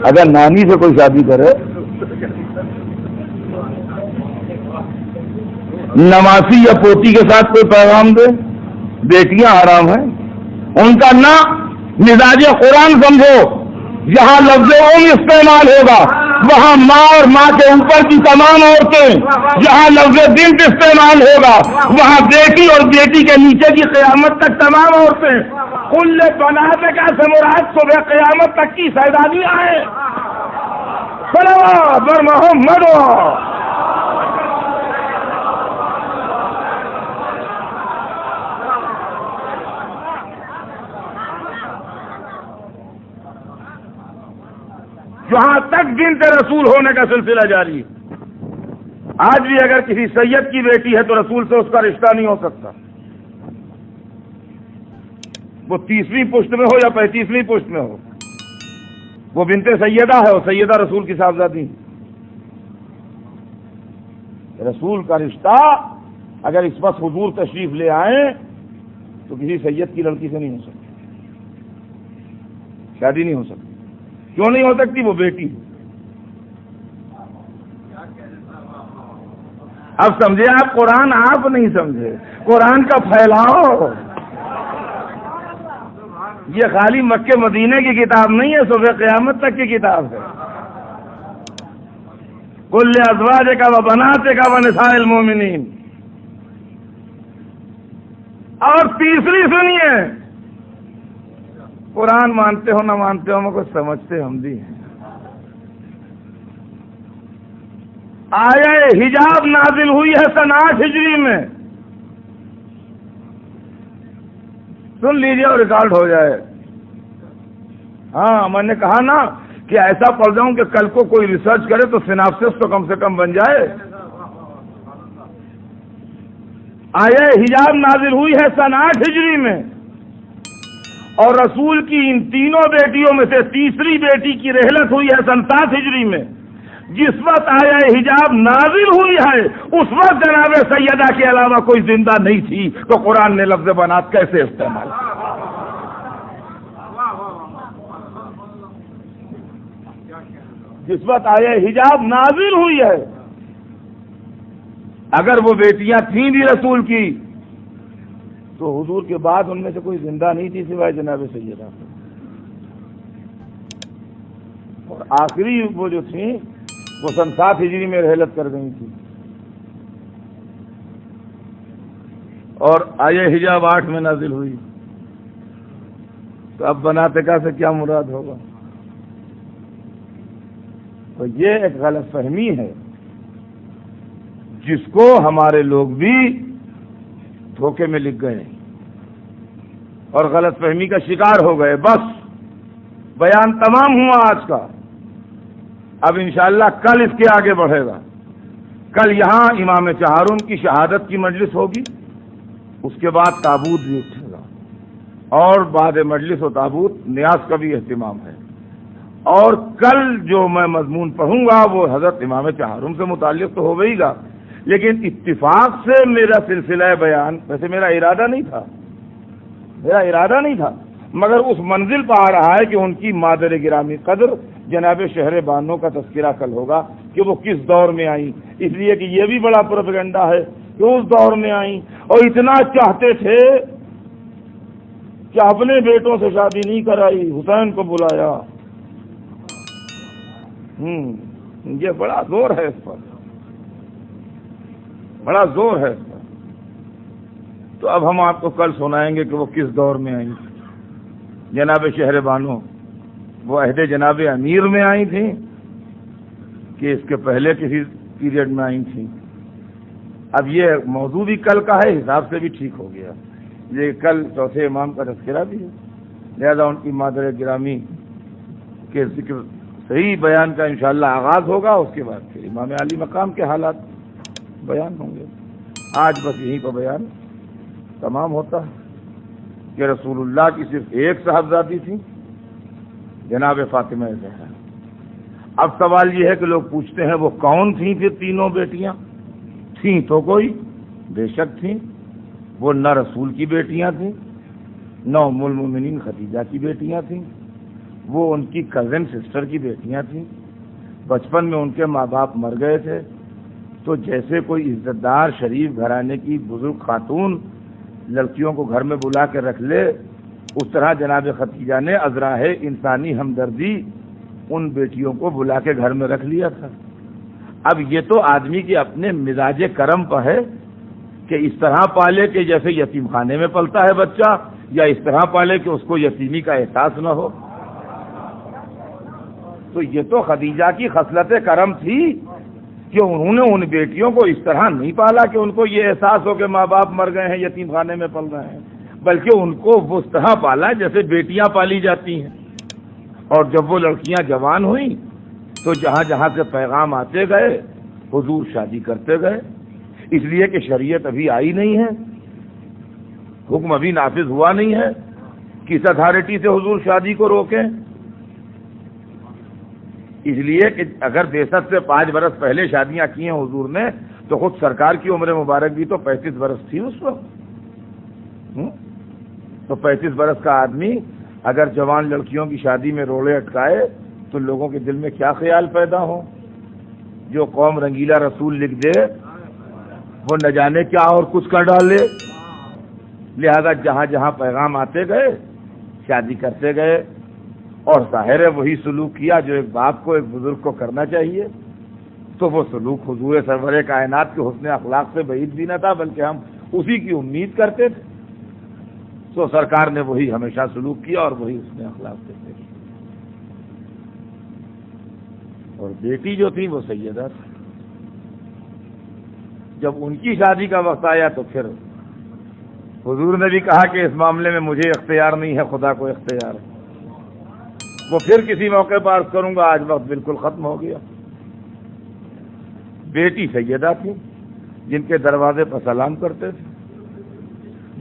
S2: اگر نانی سے کوئی شادی کرے، نواسی یا پوتی کے ساتھ کوئی پیغام دے، بیٹیاں حرام ہیں. ان کا نہ مزاج قرآن سمجھو، جہاں لفظ استعمال ہوگا وہاں ماں اور ماں کے اوپر کی تمام عورتیں، جہاں لفظ بنت استعمال ہوگا وہاں بیٹی اور بیٹی کے نیچے کی قیامت تک تمام عورتیں. کل بناتے کا سے مراد صبح قیامت تک کی سیدانیاں ہیں. صلوات بر محمد. جہاں تک بنت رسول ہونے کا سلسلہ جاری ہے، آج بھی اگر کسی سید کی بیٹی ہے تو رسول سے اس کا رشتہ نہیں ہو سکتا. وہ 30ویں پشت میں ہو یا 35ویں پشت میں ہو، وہ بنت سیدہ ہے، وہ سیدہ رسول کی صاحبزادی۔ رسول کا رشتہ اگر اس وقت حضور تشریف لے آئیں تو کسی سید کی لڑکی سے نہیں ہو سکتی، شادی نہیں ہو سکتی۔ کیوں نہیں ہو سکتی؟ وہ بیٹی۔ اب سمجھے آپ قرآن، آپ نہیں سمجھے قرآن کا پھیلاؤ۔ یہ خالی مکے مدینے کی کتاب نہیں ہے، صبح قیامت تک کی کتاب ہے۔ کل ازواجک و بناتک و نساء المومنین۔ اور تیسری سنیے، قرآن مانتے ہو نہ مانتے ہو، ہم کو سمجھتے ہم بھی ہیں۔ آیہ حجاب نازل ہوئی ہے سن 8 ہجری میں، سن لیجیے اور ریکارڈ ہو جائے۔ ہاں میں نے کہا نا کہ ایسا پڑھ جاؤں کہ کل کو کوئی ریسرچ کرے تو سیناپسس تو کم سے کم بن جائے۔ آیہ حجاب نازل ہوئی ہے سن 8 ہجری میں، اور رسول کی ان تینوں بیٹیوں میں سے تیسری بیٹی کی رحلت ہوئی ہے سن 7 ہجری میں۔ جس وقت آیہ حجاب نازل ہوئی ہے اس وقت جناب سیدہ کے علاوہ کوئی زندہ نہیں تھی، تو قرآن نے لفظ بنات کیسے استعمال کیا؟ جس وقت آیہ حجاب نازل ہوئی ہے، اگر وہ بیٹیاں تھیں بھی رسول کی تو حضور کے بعد ان میں سے کوئی زندہ نہیں تھی سوائے جناب سیدہ، اور آخری وہ جو تھیں وہ سن 7 ہجری میں رحلت کر گئی تھی، اور آیہ حجاب 8 میں نازل ہوئی۔ تو اب بناتکا سے کیا مراد ہوگا؟ تو یہ ایک غلط فہمی ہے جس کو ہمارے لوگ بھی دھوکے میں لکھ گئے اور غلط فہمی کا شکار ہو گئے۔ بس بیان تمام ہوا آج کا، اب انشاءاللہ کل اس کے آگے بڑھے گا۔ کل یہاں امام چہارم کی شہادت کی مجلس ہوگی، اس کے بعد تابوت بھی اٹھے گا، اور بعد مجلس و تابوت نیاز کا بھی اہتمام ہے۔ اور کل جو میں مضمون پڑھوں گا وہ حضرت امام چہارم سے متعلق تو ہو گئی گا، لیکن اتفاق سے میرا سلسلہ بیان، ویسے میرا ارادہ نہیں تھا، مگر اس منزل پہ آ رہا ہے کہ ان کی مادر گرامی قدر جناب شہر بانو کا تذکرہ کل ہوگا کہ وہ کس دور میں آئیں، اس لیے کہ یہ بھی بڑا پروپیگنڈا ہے کہ اس دور میں آئیں اور اتنا چاہتے تھے کہ اپنے بیٹوں سے شادی نہیں کرائی، حسین کو بلایا۔ یہ بڑا زور ہے اس پر، بڑا زور ہے اس پر۔ تو اب ہم آپ کو کل سنائیں گے کہ وہ کس دور میں آئیں۔ جناب شہر بانو وہ عہد جناب امیر میں آئی تھیں کہ اس کے پہلے کسی پیریڈ میں آئی تھیں؟ اب یہ موضوع بھی کل کا ہے، حساب سے بھی ٹھیک ہو گیا، یہ کل چوتھے امام کا تذکرہ بھی ہے، لہذا ان کی مادر گرامی کے ذکر صحیح بیان کا انشاءاللہ آغاز ہوگا، اس کے بعد پھر امام علی مقام کے حالات بیان ہوں گے۔ آج بس یہیں پر بیان تمام ہوتا ہے کہ رسول اللہ کی صرف ایک صاحبزادی تھی، جناب فاطمہ زہرا۔ اب سوال یہ ہے کہ لوگ پوچھتے ہیں وہ کون تھیں پھر تینوں بیٹیاں؟ تھیں تو کوئی، بے شک تھیں، وہ نہ رسول کی بیٹیاں تھیں، نہ ام المومنین خدیجہ کی بیٹیاں تھیں، وہ ان کی کزن سسٹر کی بیٹیاں تھیں۔ بچپن میں ان کے ماں باپ مر گئے تھے، تو جیسے کوئی عزت دار شریف گھرانے کی بزرگ خاتون لڑکیوں کو گھر میں بلا کے رکھ لے، اس طرح جناب خدیجہ نے ازراہ انسانی ہمدردی ان بیٹیوں کو بلا کے گھر میں رکھ لیا تھا۔ اب یہ تو آدمی کے اپنے مزاج کرم پر ہے کہ اس طرح پالے کہ جیسے یتیم خانے میں پلتا ہے بچہ، یا اس طرح پالے کہ اس کو یتیمی کا احساس نہ ہو۔ تو یہ تو خدیجہ کی خصلت کرم تھی کہ انہوں نے ان بیٹیوں کو اس طرح نہیں پالا کہ ان کو یہ احساس ہو کہ ماں باپ مر گئے ہیں، یتیم خانے میں پل رہے ہیں، بلکہ ان کو اس طرح پالا جیسے بیٹیاں پالی جاتی ہیں۔ اور جب وہ لڑکیاں جوان ہوئیں تو جہاں جہاں سے پیغام آتے گئے حضور شادی کرتے گئے، اس لیے کہ شریعت ابھی آئی نہیں ہے، حکم ابھی نافذ ہوا نہیں ہے، کس اتھارٹی سے حضور شادی کو روکیں؟ اس لیے کہ اگر 63 سے 5 برس پہلے شادیاں کی ہیں حضور نے تو خود سرکار کی عمر مبارک بھی تو 35 برس تھی اس وقت۔ تو 35 برس کا آدمی اگر جوان لڑکیوں کی شادی میں روڑے اٹکائے تو لوگوں کے دل میں کیا خیال پیدا ہو؟ جو قوم رنگیلا رسول لکھ دے وہ نہ جانے کیا اور کچھ کر ڈالے۔ لہذا جہاں جہاں پیغام آتے گئے شادی کرتے گئے، اور ظاہر ہے وہی سلوک کیا جو ایک باپ کو ایک بزرگ کو کرنا چاہیے۔ تو وہ سلوک حضور سرور کائنات کے حسن اخلاق سے بعید بھی نہ تھا، بلکہ ہم اسی کی امید کرتے تھے۔ تو سرکار نے وہی ہمیشہ سلوک کیا اور وہی حسن اخلاق سے پیش کیا۔ اور بیٹی جو تھی وہ سیدہ تھی۔ جب ان کی شادی کا وقت آیا تو پھر حضور نے بھی کہا کہ اس معاملے میں مجھے اختیار نہیں ہے، خدا کو اختیار ہے۔ وہ پھر کسی موقع پر عرض کروں گا، آج وقت بالکل ختم ہو گیا۔ بیٹی سیدہ تھی جن کے دروازے پر سلام کرتے تھے،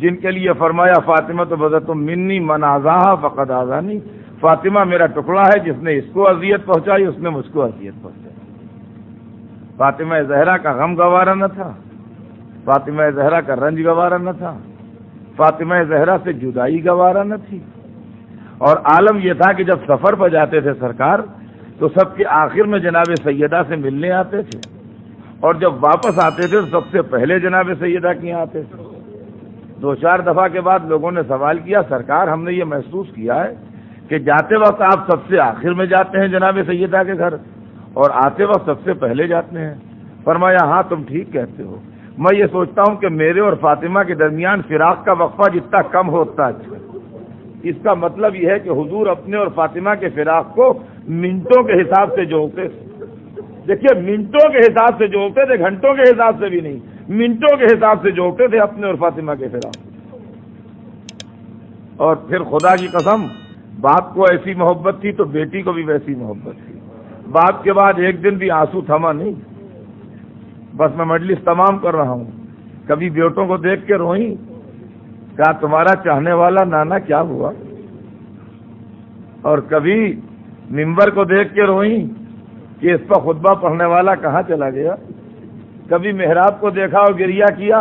S2: جن کے لیے فرمایا فاطمہ تو بذت منی من آزاہا فقد آزانی، فاطمہ میرا ٹکڑا ہے، جس نے اس کو اذیت پہنچائی اس نے مجھ کو اذیت پہنچائی۔ فاطمہ زہرا کا غم گوارا نہ تھا، فاطمہ زہرا کا رنج گوارا نہ تھا، فاطمہ زہرا سے جدائی گوارا نہ تھی۔ اور عالم یہ تھا کہ جب سفر پر جاتے تھے سرکار تو سب کے آخر میں جناب سیدہ سے ملنے آتے تھے، اور جب واپس آتے تھے تو سب سے پہلے جناب سیدہ کے یہاں آتے تھے۔ 2-4 دفعہ کے بعد لوگوں نے سوال کیا، سرکار ہم نے یہ محسوس کیا ہے کہ جاتے وقت آپ سب سے آخر میں جاتے ہیں جناب سیدہ کے گھر، اور آتے وقت سب سے پہلے جاتے ہیں۔ فرمایا ہاں تم ٹھیک کہتے ہو، میں یہ سوچتا ہوں کہ میرے اور فاطمہ کے درمیان فراق کا وقفہ جتنا کم ہوتا ہے، اس کا مطلب یہ ہے کہ حضور اپنے اور فاطمہ کے فراق کو منٹوں کے حساب سے جوڑتے تھے۔ دیکھیے منٹوں کے حساب سے جوڑتے تھے، گھنٹوں کے حساب سے بھی نہیں، منٹوں کے حساب سے جوڑتے تھے اپنے اور فاطمہ کے فراق۔ اور پھر خدا کی قسم باپ کو ایسی محبت تھی تو بیٹی کو بھی ویسی محبت تھی۔ باپ کے بعد ایک دن بھی آنسو تھما نہیں۔ بس میں مجلس تمام کر رہا ہوں، کبھی بیٹوں کو دیکھ کے روئیں؟ کہا تمہارا چاہنے والا نانا کیا ہوا؟ اور کبھی ممبر کو دیکھ کے روئیں کہ اس پر خطبہ پڑھنے والا کہاں چلا گیا؟ کبھی محراب کو دیکھا اور گریہ کیا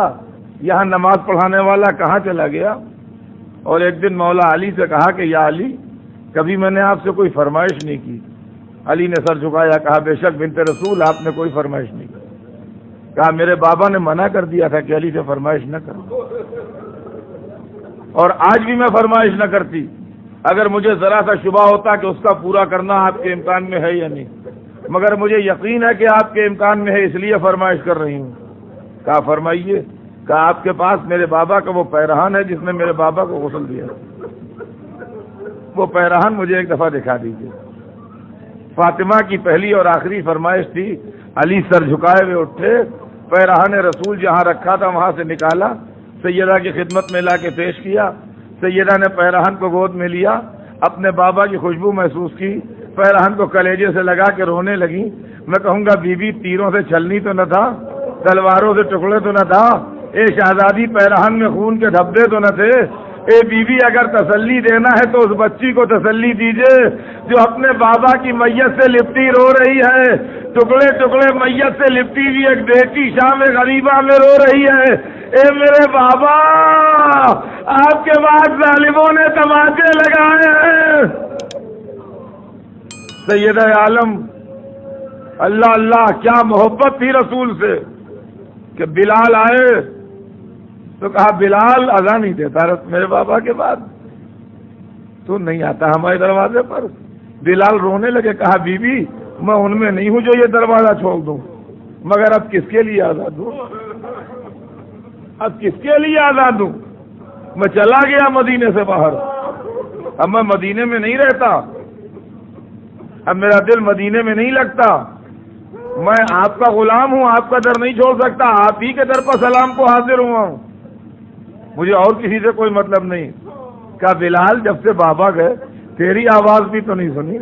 S2: یہاں نماز پڑھانے والا کہاں چلا گیا؟ اور ایک دن مولا علی سے کہا کہ یا علی کبھی میں نے آپ سے کوئی فرمائش نہیں کی۔ علی نے سر جھکایا، کہا بے شک بنت رسول آپ نے کوئی فرمائش نہیں کی۔ کہا میرے بابا نے منع کر دیا تھا کہ علی سے فرمائش نہ کرو، اور آج بھی میں فرمائش نہ کرتی اگر مجھے ذرا سا شبہ ہوتا کہ اس کا پورا کرنا آپ کے امکان میں ہے یا نہیں، مگر مجھے یقین ہے کہ آپ کے امکان میں ہے، اس لیے فرمائش کر رہی ہوں۔ کہا فرمائیے۔ کہا آپ کے پاس میرے بابا کا وہ پیرہن ہے جس نے میرے بابا کو غسل دیا، وہ پیرہن مجھے ایک دفعہ دکھا دیجیے۔ فاطمہ کی پہلی اور آخری فرمائش تھی۔ علی سر جھکائے ہوئے اٹھے، پیرہن رسول جہاں رکھا تھا وہاں سے نکالا، سیدہ کی خدمت میں لا کے پیش کیا۔ سیدہ نے پیرہن کو گود میں لیا، اپنے بابا کی خوشبو محسوس کی، پیرہن کو کلیجے سے لگا کے رونے لگی۔ میں کہوں گا بی بی تیروں سے چھلنی تو نہ تھا، تلواروں سے ٹکڑے تو نہ تھا، اے شہزادی پیرہن میں خون کے دھبے تو نہ تھے؟ اے بی بی اگر تسلی دینا ہے تو اس بچی کو تسلی دیجئے جو اپنے بابا کی میت سے لپٹی رو رہی ہے، ٹکڑے ٹکڑے میت سے لپٹی ہوئی ایک بیٹی شام غریبہ میں رو رہی ہے۔ اے میرے بابا آپ کے بعد ظالموں نے تماچے لگائے ہیں۔ سیدہ عالم اللہ اللہ کیا محبت تھی رسول سے کہ بلال آئے تو کہا بلال اذان نہیں دیتا میرے بابا کے بعد، تو نہیں آتا ہمارے دروازے پر۔ بلال رونے لگے، کہا بی بی میں ان میں نہیں ہوں جو یہ دروازہ چھوڑ دوں، مگر اب کس کے لیے آزاد ہوں؟ اب کس کے لیے آزاد ہوں؟ میں چلا گیا مدینے سے باہر، اب میں مدینے میں نہیں رہتا، اب میرا دل مدینے میں نہیں لگتا، میں آپ کا غلام ہوں، آپ کا در نہیں چھوڑ سکتا، آپ ہی کے در پر سلام کو حاضر ہوا ہوں، مجھے اور کسی سے کوئی مطلب نہیں۔ کہا بلال جب سے بابا گئے تیری آواز بھی تو نہیں سنی۔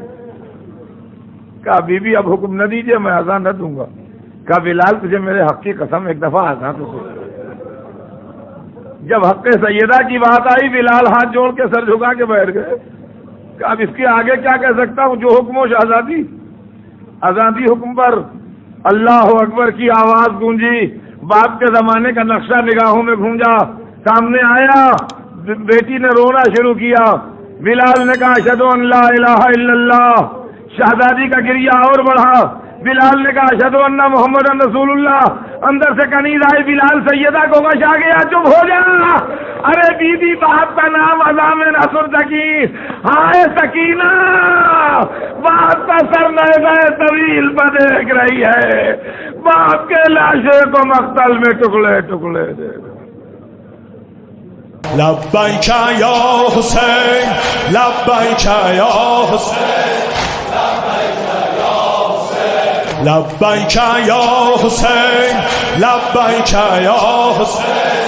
S2: کہا بی بی اب حکم نہ دیجئے میں اذان نہ دوں گا۔ کہا بلال تجھے میرے حق کی قسم ایک دفعہ اذان تو سن، جب حق سیدہ کی بات آئی بلال ہاتھ جوڑ کے سر جھکا کے بیٹھ گئے کہ اب اس کے آگے کیا کہہ سکتا ہوں، جو حکم و آزادی، آزادی حکم پر۔ اللہ اکبر کی آواز گونجی، باپ کے زمانے کا نقشہ نگاہوں میں گونجا، سامنے آیا، بیٹی نے رونا شروع کیا، بلال نے کہا اشہد ان لا الہ الا اللہ، شہزادی کا گریہ اور بڑھا، بلال نے کہا اشہد ان محمد رسول اللہ، اندر سے کنیز آئی، بلال سیدہ کو غش آ گیا، چپ ہو جا، ارے بیوی باپ کا نام عظام نصر سکین، ہائے سکینہ، باپ کا سر نئے طویل پہ دیکھ رہی ہے، باپ کے لاشے کو مقتل میں ٹکڑے ٹکڑے دے گا۔
S3: لبیک یا حسین، لبیک یا حسین، لبیک یا حسین، لبیک یا حسین۔